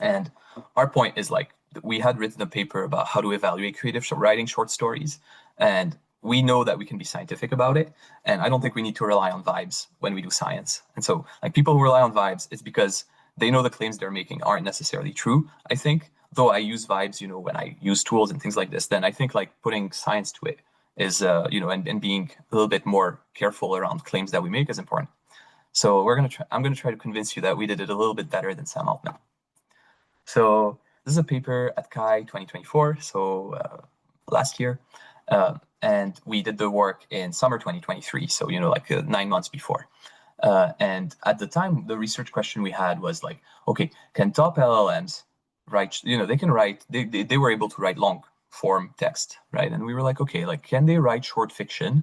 And our point is like, we had written a paper about how to evaluate creative writing short stories. And we know that we can be scientific about it. And I don't think we need to rely on vibes when we do science. And so like people who rely on vibes, it's because they know the claims they're making aren't necessarily true, I think. Though I use vibes, when I use tools and things like this, then I think like putting science to it is, and being a little bit more careful around claims that we make is important. So I'm going to try to convince you that we did it a little bit better than Sam Altman. So this is a paper at CHI 2024, so last year. And we did the work in summer 2023, so, 9 months before. And at the time, the research question we had was like, okay, can top LLMs write, they can write, they were able to write long form text, right? And we were like, okay, like, can they write short fiction?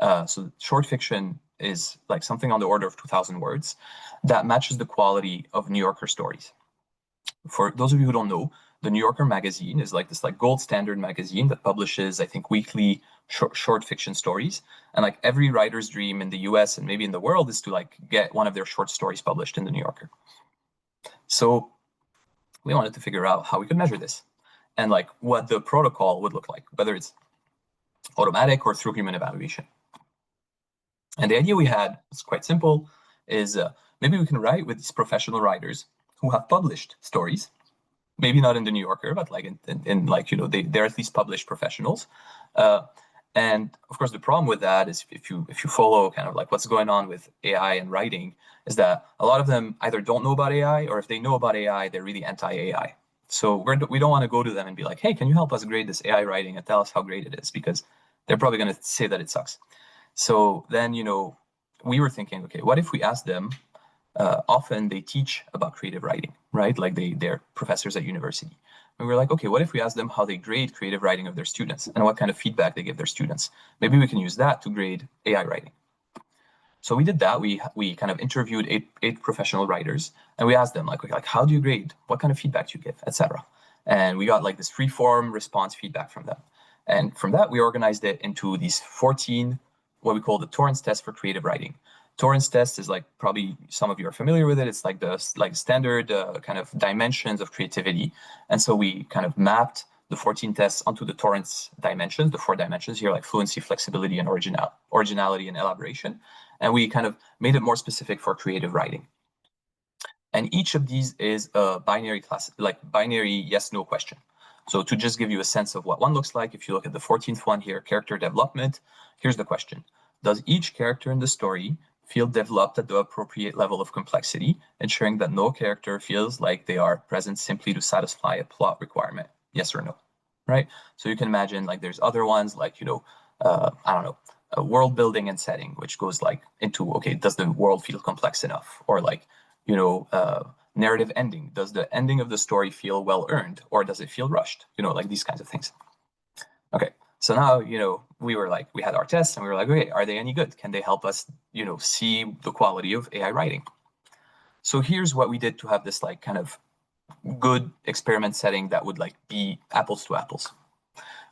So short fiction is like something on the order of 2,000 words that matches the quality of New Yorker stories. For those of you who don't know, the New Yorker magazine is like this gold standard magazine that publishes, I think, weekly short fiction stories. And like every writer's dream in the US and maybe in the world is to like get one of their short stories published in the New Yorker. So we wanted to figure out how we could measure this and like what the protocol would look like, whether it's automatic or through human evaluation. And the idea we had was quite simple, is maybe we can write with these professional writers who have published stories, maybe not in the New Yorker, but like in like, they're at least published professionals. And of course, the problem with that is if you follow kind of like what's going on with AI and writing, is that a lot of them either don't know about AI, or if they know about AI, they're really anti-AI. So we don't want to go to them and be like, hey, can you help us grade this AI writing and tell us how great it is? Because they're probably going to say that it sucks. So then, we were thinking, okay, what if we ask them, often they teach about creative writing, right? Like they're professors at university. And we were like, okay, what if we ask them how they grade creative writing of their students and what kind of feedback they give their students? Maybe we can use that to grade AI writing. So we did that. We kind of interviewed eight professional writers, and we asked them like how do you grade? What kind of feedback do you give, etc. And we got like this free form response feedback from them. And from that, we organized it into these 14, what we call the Torrance test for creative writing. Torrance test is like, probably some of you are familiar with it. It's like the standard kind of dimensions of creativity. And so we kind of mapped the 14 tests onto the Torrance dimensions, the 4 dimensions here, like fluency, flexibility, and originality and elaboration. And we kind of made it more specific for creative writing. And each of these is a binary yes/no question. So to just give you a sense of what one looks like, if you look at the 14th one here, character development, here's the question. Does each character in the story feel developed at the appropriate level of complexity, ensuring that no character feels like they are present simply to satisfy a plot requirement? Yes or no, right? So you can imagine like there's other ones like, I don't know, a world building and setting, which goes like into, okay, does the world feel complex enough? Or like, narrative ending. Does the ending of the story feel well earned, or does it feel rushed? Like these kinds of things. Okay, so now, we had our tests and we were like, okay, are they any good? Can they help us, see the quality of AI writing? So here's what we did to have this like kind of good experiment setting that would like be apples to apples.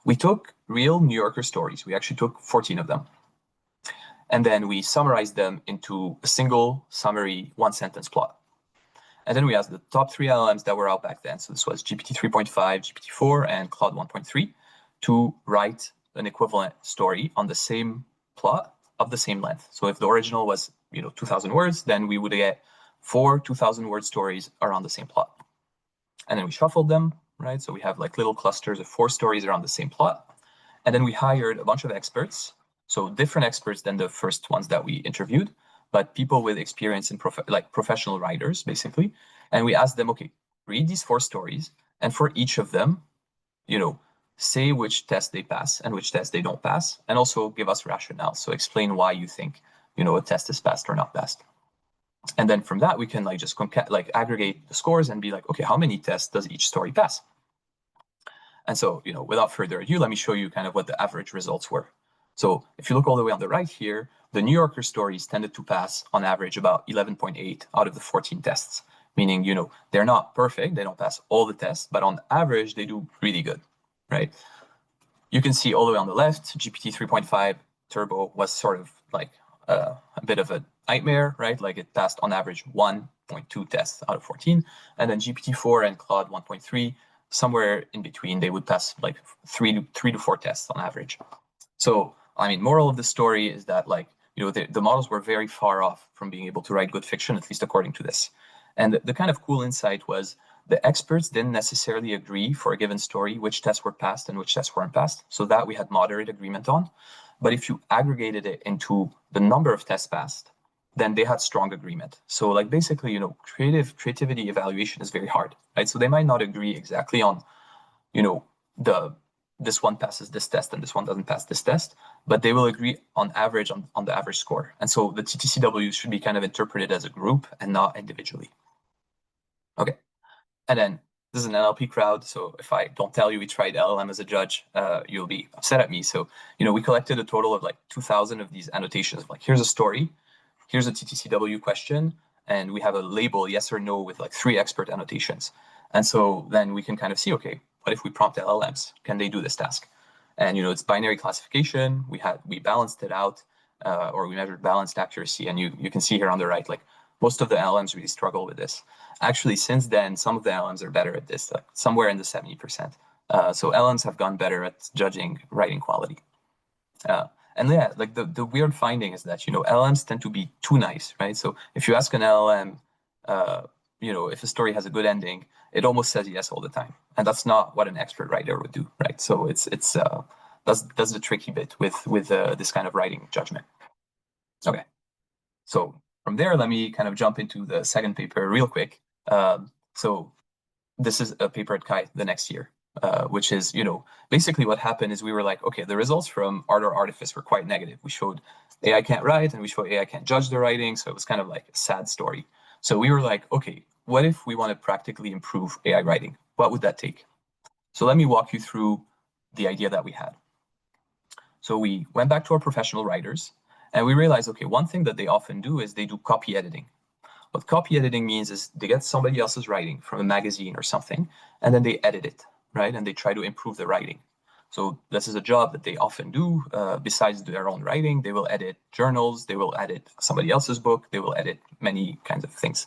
We took real New Yorker stories. We actually took 14 of them. And then we summarized them into a single summary 1-sentence plot. And then we asked the top 3 LLMs that were out back then. So this was GPT 3.5, GPT 4, and Claude 1.3 to write an equivalent story on the same plot of the same length. So if the original was, 2,000 words, then we would get 4 2,000-word stories around the same plot. And then we shuffled them, right? So we have like little clusters of 4 stories around the same plot. And then we hired a bunch of experts. So different experts than the first ones that we interviewed, but people with experience in professional writers, basically. And we asked them, okay, read these 4 stories, and for each of them, say which test they pass and which test they don't pass, and also give us rationale. So explain why you think, a test is passed or not passed. And then from that, we can just aggregate the scores and be like, okay, how many tests does each story pass? And so, without further ado, let me show you kind of what the average results were. So if you look all the way on the right here, the New Yorker stories tended to pass on average about 11.8 out of the 14 tests, meaning, they're not perfect. They don't pass all the tests, but on average, they do really good, right? You can see all the way on the left, GPT 3.5 Turbo was sort of like a bit of a nightmare, right? Like it passed on average 1.2 tests out of 14. And then GPT 4 and Claude 1.3, somewhere in between, they would pass like 3 to 4 tests on average. So, moral of the story is that the models were very far off from being able to write good fiction, at least according to this. And the kind of cool insight was the experts didn't necessarily agree for a given story which tests were passed and which tests weren't passed. So that we had moderate agreement on. But if you aggregated it into the number of tests passed, then they had strong agreement. So basically, creativity evaluation is very hard, right? So they might not agree exactly on, this one passes this test and this one doesn't pass this test, but they will agree on average on the average score. And so the TTCWs should be kind of interpreted as a group and not individually. Okay. And then this is an NLP crowd. So if I don't tell you we tried LLM as a judge, you'll be upset at me. So, we collected a total of 2,000 of these annotations. Here's a story, here's a TTCW question, and we have a label yes or no with 3 expert annotations. And so then we can kind of see, okay, what if we prompt LLMs? Can they do this task? And, it's binary classification. We balanced it out, or we measured balanced accuracy. And you can see here on the right, most of the LLMs really struggle with this. Actually, since then, some of the LLMs are better at this, somewhere in the 70%. So LLMs have gone better at judging writing quality. And yeah, the weird finding is that, LLMs tend to be too nice, right? So if you ask an LLM, if a story has a good ending, it almost says yes all the time. And that's not what an expert writer would do, right? So that's the tricky bit with this kind of writing judgment. Okay. So from there, let me kind of jump into the second paper real quick. So this is a paper at Kai the next year, which is, basically what happened is we were like, okay, the results from Art or Artifice were quite negative. We showed AI can't write and we showed AI can't judge the writing. So it was kind of like a sad story. So we were like, okay, what if we want to practically improve AI writing? What would that take? So let me walk you through the idea that we had. So we went back to our professional writers And we realized, okay, one thing that they often do is they do copy editing. What copy editing means is they get somebody else's writing from a magazine or something, and then they edit it, right? And they try to improve the writing. So this is a job that they often do. Besides their own writing, they will edit journals, they will edit somebody else's book, they will edit many kinds of things.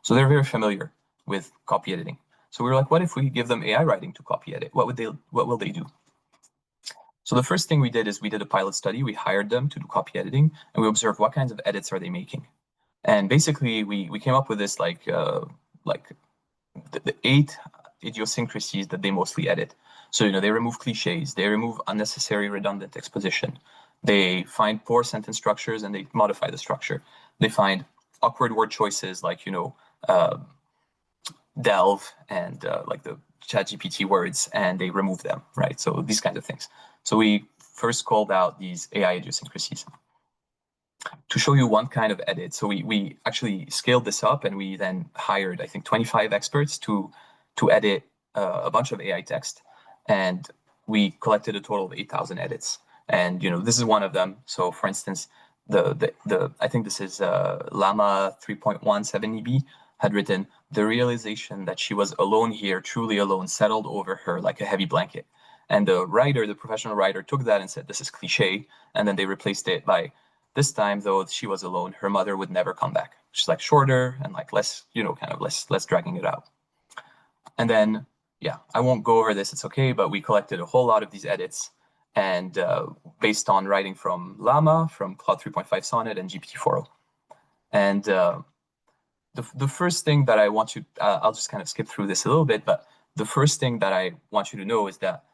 So they're very familiar with copy editing. So we were like, what if we give them AI writing to copy edit? What will they do? So the first thing we did is we did a pilot study. We hired them to do copy editing, and we observed what kinds of edits are they making. And basically, we came up with this like the 8 idiosyncrasies that they mostly edit. So they remove cliches, they remove unnecessary redundant exposition, they find poor sentence structures and they modify the structure. They find awkward word choices like delve and like the ChatGPT words, and they remove them, right? So these kinds of things. So we first called out these AI idiosyncrasies. To show you one kind of edit, so we actually scaled this up, and we then hired, I think, 25 experts to edit a bunch of AI text, and we collected a total of 8,000 edits. And this is one of them. So for instance, the I think this is Llama 3.17 EB had written, the realization that she was alone here, truly alone, settled over her like a heavy blanket. And the writer, the professional writer, took that and said, this is cliche. And then they replaced it by, this time, though she was alone, her mother would never come back. She's like shorter and like less, kind of less dragging it out. And then, yeah, I won't go over this, it's okay, but we collected a whole lot of these edits, and based on writing from Llama, from Claude 3.5 Sonnet, and GPT-4o. And the first thing that I want you, I'll just kind of skip through this a little bit, but the first thing that I want you to know is that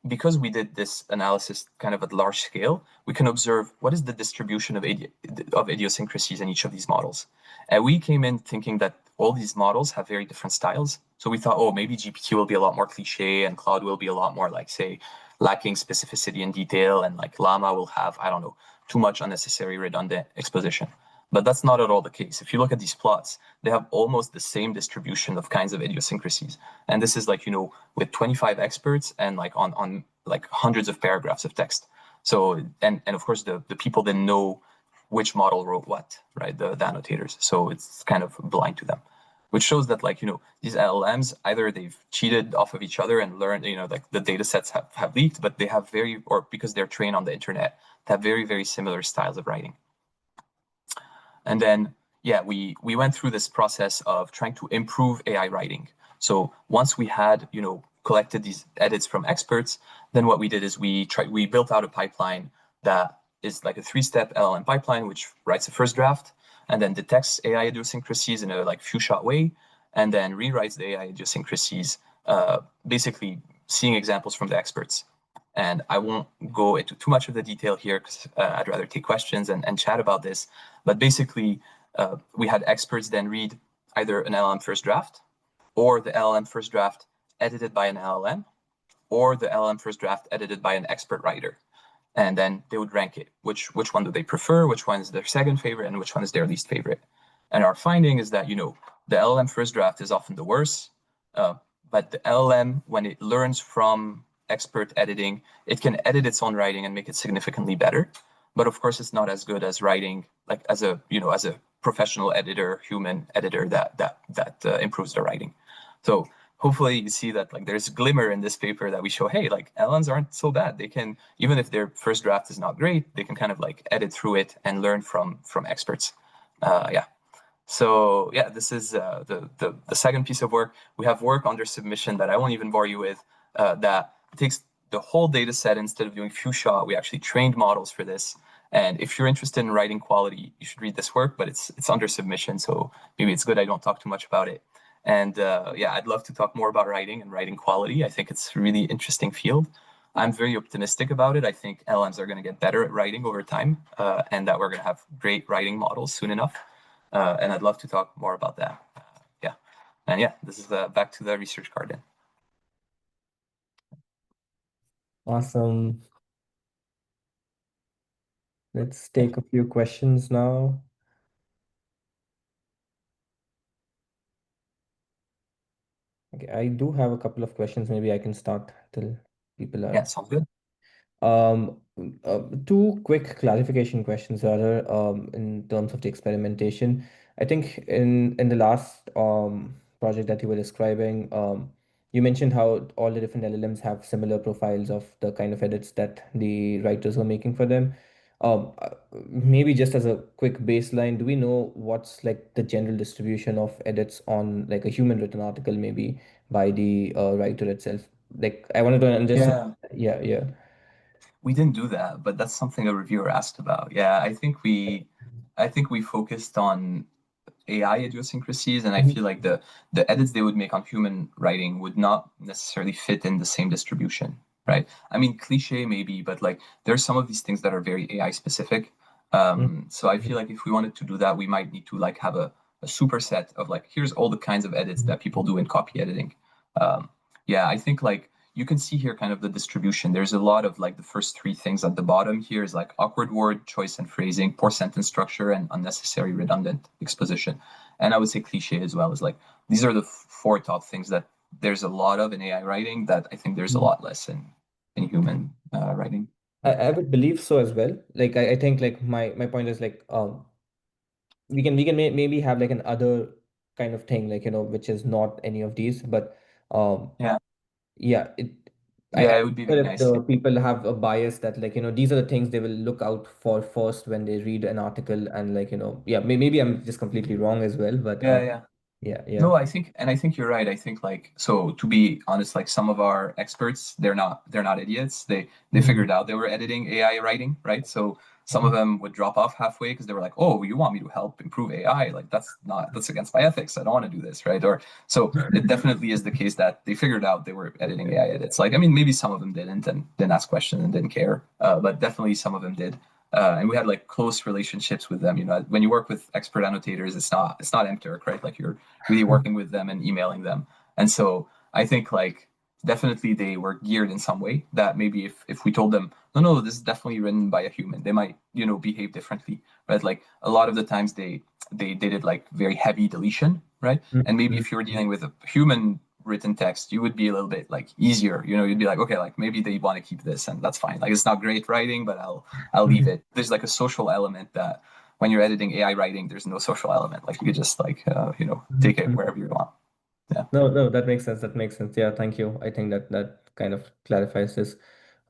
because we did this analysis kind of at large scale, we can observe what is the distribution of idiosyncrasies in each of these models. And we came in thinking that all these models have very different styles. So we thought, oh, maybe GPT will be a lot more cliche and Claude will be a lot more like, say, lacking specificity and detail, and like Llama will have, I don't know, too much unnecessary redundant exposition. But that's not at all the case. If you look at these plots, they have almost the same distribution of kinds of idiosyncrasies. And this is like, with 25 experts and like on like hundreds of paragraphs of text. So, and of course, the people then know which model wrote what, right? The annotators. So it's kind of blind to them, which shows that like, these LLMs, either they've cheated off of each other and learned, like the data sets have leaked, but they have or because they're trained on the internet, they have very, very similar styles of writing. And then, yeah, we went through this process of trying to improve AI writing. So once we had, collected these edits from experts, then what we did is we built out a pipeline that is like a 3-step LLM pipeline, which writes a first draft and then detects AI idiosyncrasies in a like few-shot way, and then rewrites the AI idiosyncrasies, basically seeing examples from the experts. And I won't go into too much of the detail here because I'd rather take questions and chat about this. But basically, we had experts then read either an LLM first draft, or the LLM first draft edited by an LLM, or the LLM first draft edited by an expert writer. And then they would rank it. Which one do they prefer? Which one is their second favorite? And which one is their least favorite? And our finding is that, the LLM first draft is often the worst. But the LLM, when it learns from expert editing, it can edit its own writing and make it significantly better. But of course, it's not as good as writing, like as a professional editor, human editor that improves the writing. So hopefully you see that like there's a glimmer in this paper that we show, hey, like LLMs aren't so bad. They can, even if their first draft is not great, they can kind of like edit through it and learn from experts. Yeah. So yeah, this is the second piece of work. We have work under submission that I won't even bore you with, that takes the whole data set. Instead of doing few shot, we actually trained models for this. And if you're interested in writing quality, you should read this work, but it's under submission, so maybe it's good I don't talk too much about it. And yeah, I'd love to talk more about writing and writing quality. I think it's a really interesting field. I'm very optimistic about it. I think LLMs are going to get better at writing over time, and that we're going to have great writing models soon enough. And I'd love to talk more about that. Yeah. And yeah, this is back to the research garden. Awesome. Let's take a few questions now. Okay, I do have a couple of questions. Maybe I can start till people are. Yeah, sounds good. Two quick clarification questions rather, in terms of the experimentation. I think in the last project that you were describing, you mentioned how all the different LLMs have similar profiles of the kind of edits that the writers were making for them. Maybe just as a quick baseline, do we know what's like the general distribution of edits on like a human written article, maybe by the writer itself? Like I wanted to understand. Yeah. Yeah. We didn't do that, but that's something a reviewer asked about. Yeah, I think we focused on AI idiosyncrasies, and I Mhm. feel like the edits they would make on human writing would not necessarily fit in the same distribution, right? I mean, cliche maybe, but like there's some of these things that are very AI specific. So I feel like if we wanted to do that, we might need to like have a superset of like here's all the kinds of edits that people do in copy editing. Um, yeah, I think like you can see here kind of the distribution. There's a lot of like the first three things at the bottom here is like awkward word choice and phrasing, poor sentence structure, and unnecessary redundant exposition. And I would say cliche as well is like these are the four top things that there's a lot of in AI writing that I think there's a lot less in human writing. I would believe so as well. Like I think like my point is like maybe have like an other kind of thing like which is not any of these, but um Yeah, yeah I yeah, it would be very wonder if nice. the people have a bias that like these are the things they will look out for first when they read an article, and like yeah, maybe I'm just completely wrong as well, but Yeah, yeah. yeah. No, I think you're right. I think like so to be honest, like some of our experts, they're not idiots. They Mhm. figured out they were editing AI writing, right? So some of Mhm. them would drop off halfway because they were like, "Oh, you want me to help improve AI? Like that's against my ethics. I don't want to do this, right?" Or so it definitely is the case that they figured out they were editing AI edits. Like I mean, maybe some of them didn't and didn't ask questions and didn't care, but definitely some of them did. And we had like close relationships with them. You know, when you work with expert annotators, it's not MTurk, right? Like you're really working with them and emailing them. And so I think like definitely they were geared in some way that maybe if we told them, no, this is definitely written by a human, they might, behave differently. Right. Like a lot of the times they did it like very heavy deletion, right? And maybe Mhm. if you were dealing with a human written text, you would be a little bit like easier. You'd be like, okay, like maybe they want to keep this and that's fine. Like it's not great writing, but I'll leave Mhm. it. There's like a social element that when you're editing AI writing, there's no social element. Like you could just like take it Mhm. wherever you want. Yeah, No, that makes sense. That makes sense. Yeah, thank you. I think that kind of clarifies this.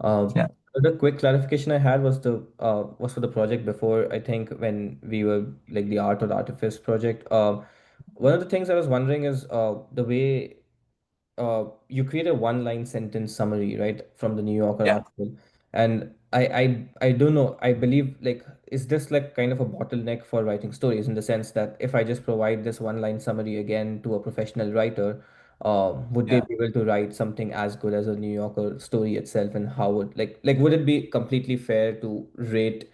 yeah, The quick clarification I had was for the project before. I think when we were like the art or the artifice project. One of the things I was wondering is the way you create a one-line sentence summary, right, from the New Yorker yeah, article. And I don't know, I believe like is this like kind of a bottleneck for writing stories in the sense that if I just provide this one-line summary again to a professional writer, would they yeah, be able to write something as good as a New Yorker story itself? And how would like would it be completely fair to rate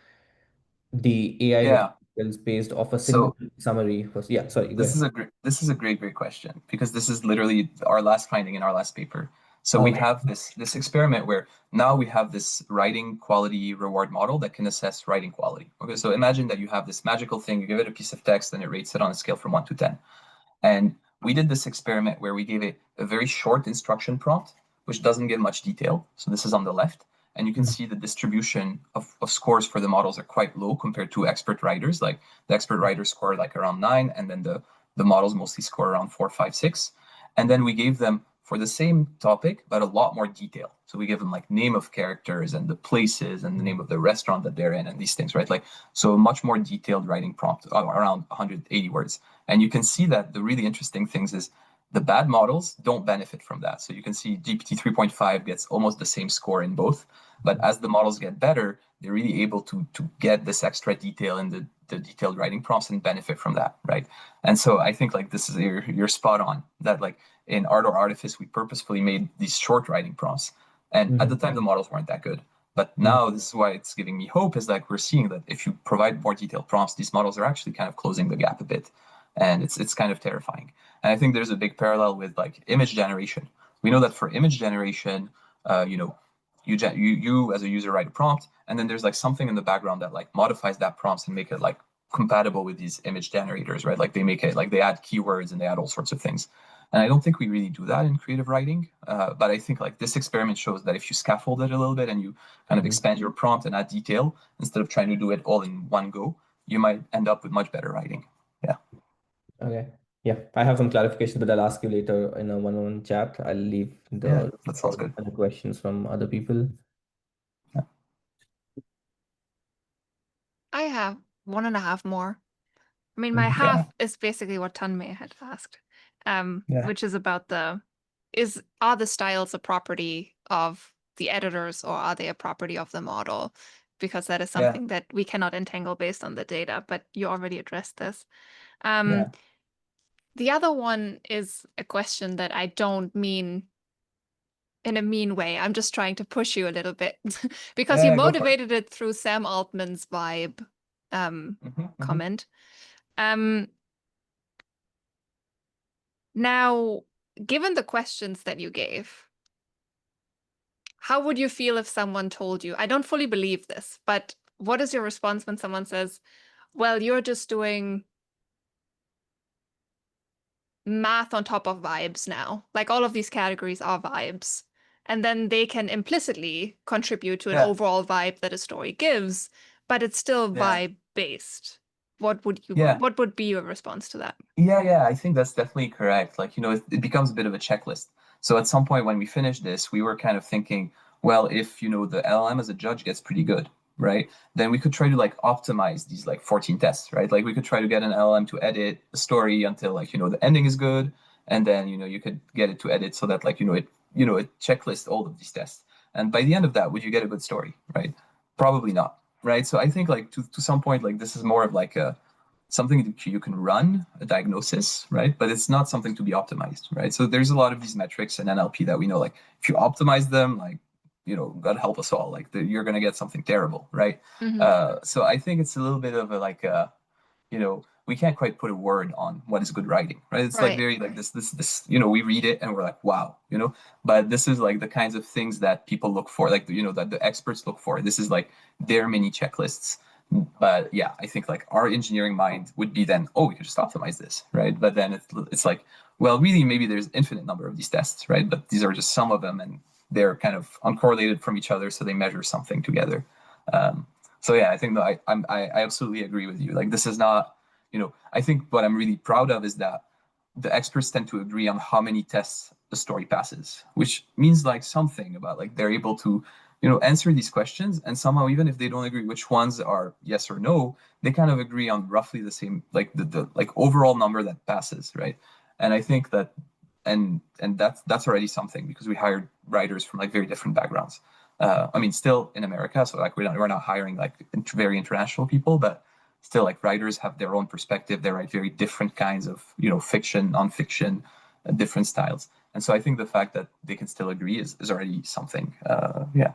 the AI written yeah. articles based off a single So summary? Yeah, sorry, go ahead. this is a great question because this is literally our last finding in our last paper. So we Okay. have this experiment where now we have this writing quality reward model that can assess writing quality. Okay, so imagine that you have this magical thing, you give it a piece of text and it rates it on a scale from 1 to 10. And we did this experiment where we gave it a very short instruction prompt, which doesn't give much detail. So this is on the left. And you can Mhm. see the distribution of scores for the models are quite low compared to expert writers. Like the expert writers score like around 9, and then the models mostly score around 4, 5, 6. And then we gave them for the same topic, but a lot more detail. So we give them like name of characters and the places and the name of the restaurant that they're in and these things, right? Like so much more detailed writing prompt around 180 words. And you can see that the really interesting things is the bad models don't benefit from that. So you can see GPT 3.5 gets almost the same score in both. But as the models get better, they're really able to get this extra detail in the detailed writing prompts and benefit from that, right? And so I think like this is you're spot on that like in Art or Artifice, we purposefully made these short writing prompts. And at the Mhm. time, the models weren't that good. But Mhm. now this is why it's giving me hope is like we're seeing that if you provide more detailed prompts, these models are actually kind of closing the gap a bit, and it's kind of terrifying. And I think there's a big parallel with like image generation. We know that for image generation, you know, you as a user write a prompt, and then there's like something in the background that like modifies that prompt and make it like compatible with these image generators, right? Like they make it like they add keywords and they add all sorts of things. And I don't think we really do that in creative writing. But I think like this experiment shows that if you scaffold it a little bit and you kind of expand your prompt and add detail instead of trying to do it all in one go, you might end up with much better writing. Yeah. Okay. Yeah, I have some clarifications, but I'll ask you later in a one-on-one chat. I'll leave Yeah, that sounds good. other questions from other people. Yeah. I have 1.5 more. I mean, my half is basically what Tanmay had asked, which is about are the styles a property of the editors or are they a property of the model? Because that is something that we cannot entangle based on the data, but you already addressed this. The other one is a question that I don't mean in a mean way. I'm just trying to push you a little bit because you motivated it through Sam Altman's vibe comment. Now, given the questions that you gave, how would you feel if someone told you, I don't fully believe this, but what is your response when someone says, well, you're just doing math on top of vibes now. Like all of these categories are vibes. And then they can implicitly contribute to an overall vibe that a story gives, but it's still vibe based. What would be your response to that? Yeah, I think that's definitely correct. Like, it becomes a bit of a checklist. So at some point when we finished this, we were kind of thinking, well, if, the LLM as a judge gets pretty good, right? Then we could try to like optimize these like 14 tests, right? Like we could try to get an LLM to edit a story until like, the ending is good. And then, you could get it to edit so that like, it checklists all of these tests. And by the end of that, would you get a good story, right? Probably not, right? So I think like to some point, like this is more of like something that you can run a diagnosis, right? But it's not something to be optimized, right? So there's a lot of these metrics in NLP that we know, like if you optimize them, like, God help us all, like you're going to get something terrible, right? So I think it's a little bit of we can't quite put a word on what is good writing, right? It's like very like this, we read it and we're like, wow, but this is like the kinds of things that people look for, like, that the experts look for. This is like their mini checklists. But yeah, I think like our engineering mind would be then, oh, we could just optimize this, right? But then it's like, well, really, maybe there's infinite number of these tests, right? But these are just some of them, and they're kind of uncorrelated from each other, so they measure something together. So yeah, I think that I absolutely agree with you. Like this is not, I think what I'm really proud of is that the experts tend to agree on how many tests the story passes, which means like something about like they're able to answer these questions, and somehow even if they don't agree which ones are yes or no, they kind of agree on roughly the same, like the like overall number that passes, right? And I think that and that's already something, because we hired writers from like very different backgrounds. I mean, still in America, so like we're not hiring like very international people, but still like writers have their own perspective. They write very different kinds of fiction, nonfiction, different styles. And so I think the fact that they can still agree is already something. Yeah.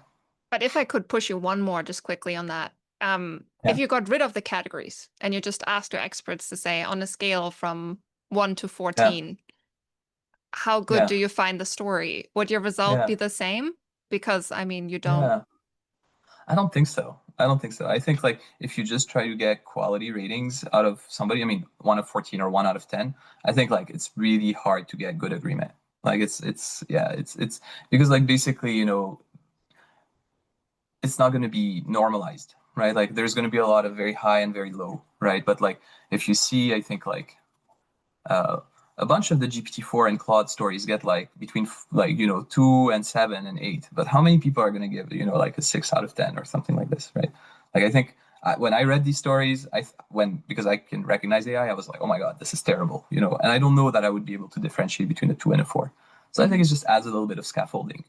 But if I could push you one more just quickly on that. If you got rid of the categories and you just asked your experts to say on a scale from 1 to 14, how good do you find the story? Would your result be the same? Because I mean, you don't. I don't think so. I think like if you just try to get quality ratings out of somebody, I mean, 1 of 14 or 1 out of 10, I think like it's really hard to get good agreement. Like it's because like basically, it's not going to be normalized, right? Like there's going to be a lot of very high and very low, right? But like if you see, I think like a bunch of the GPT-4 and Claude stories get like between like 2 and 7 and 8, but how many people are going to give like a 6 out of 10 or something like this, right? Like I think when I read these stories, because I can recognize AI, I was like, oh my god, this is terrible, and I don't know that I would be able to differentiate between a 2 and a 4. So I think it just adds a little bit of scaffolding,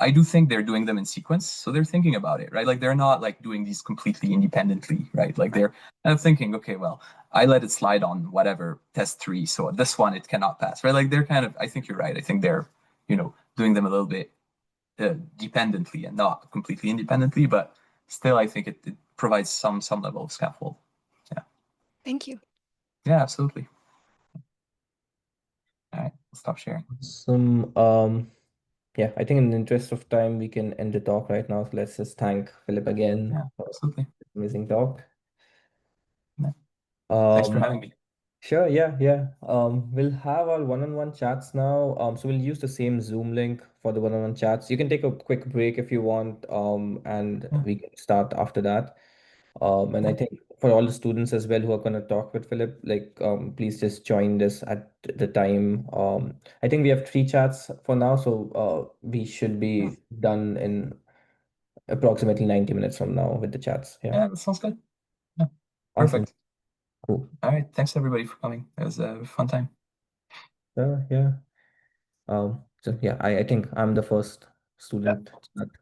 I do think they're doing them in sequence, so they're thinking about it, right? Like they're not like doing these completely independently, right? Like they're kind of thinking, okay, well, I let it slide on whatever test 3, so this one it cannot pass, right? Like they're kind of, I think you're right. I think they're, doing them a little bit dependently and not completely independently, but still, I think it provides some level of scaffold. Yeah. Thank you. Yeah, absolutely. All right, I'll stop sharing. Yeah, I think in the interest of time, we can end the talk right now. So let's just thank Philippe again for absolutely amazing talk. Yeah. Thanks for having me. Sure, yeah. We'll have our one-on-one chats now. So we'll use the same Zoom link for the one-on-one chats. You can take a quick break if you want, and Yeah, we can start after that. And I yeah. think for all the students as well who are going to talk with Philip, like, please just join this at the time. I think we have three chats for now, so we should be done in approximately 90 minutes from now with the chats. Yeah, Yeah, that sounds good. Yeah, awesome. perfect. Cool. All right, thanks everybody for coming. It was a fun time. Yeah. So yeah, I think I'm the first Yeah. student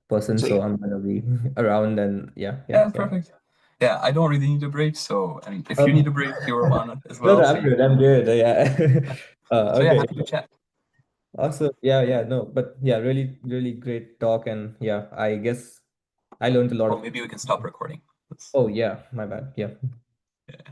person, So so I'm gonna be around and yeah, yeah. perfect. Yeah, I don't really need a break, so I mean, if you Okay. need a break, you're one as No, well. So I'm good. I'm good. Yeah. so yeah, Okay. happy to chat. Awesome. Yeah. No, but yeah, really great talk, and yeah, I guess I learned a lot Oh, of. maybe we can stop recording. Oh yeah, my bad. Yeah. Yeah.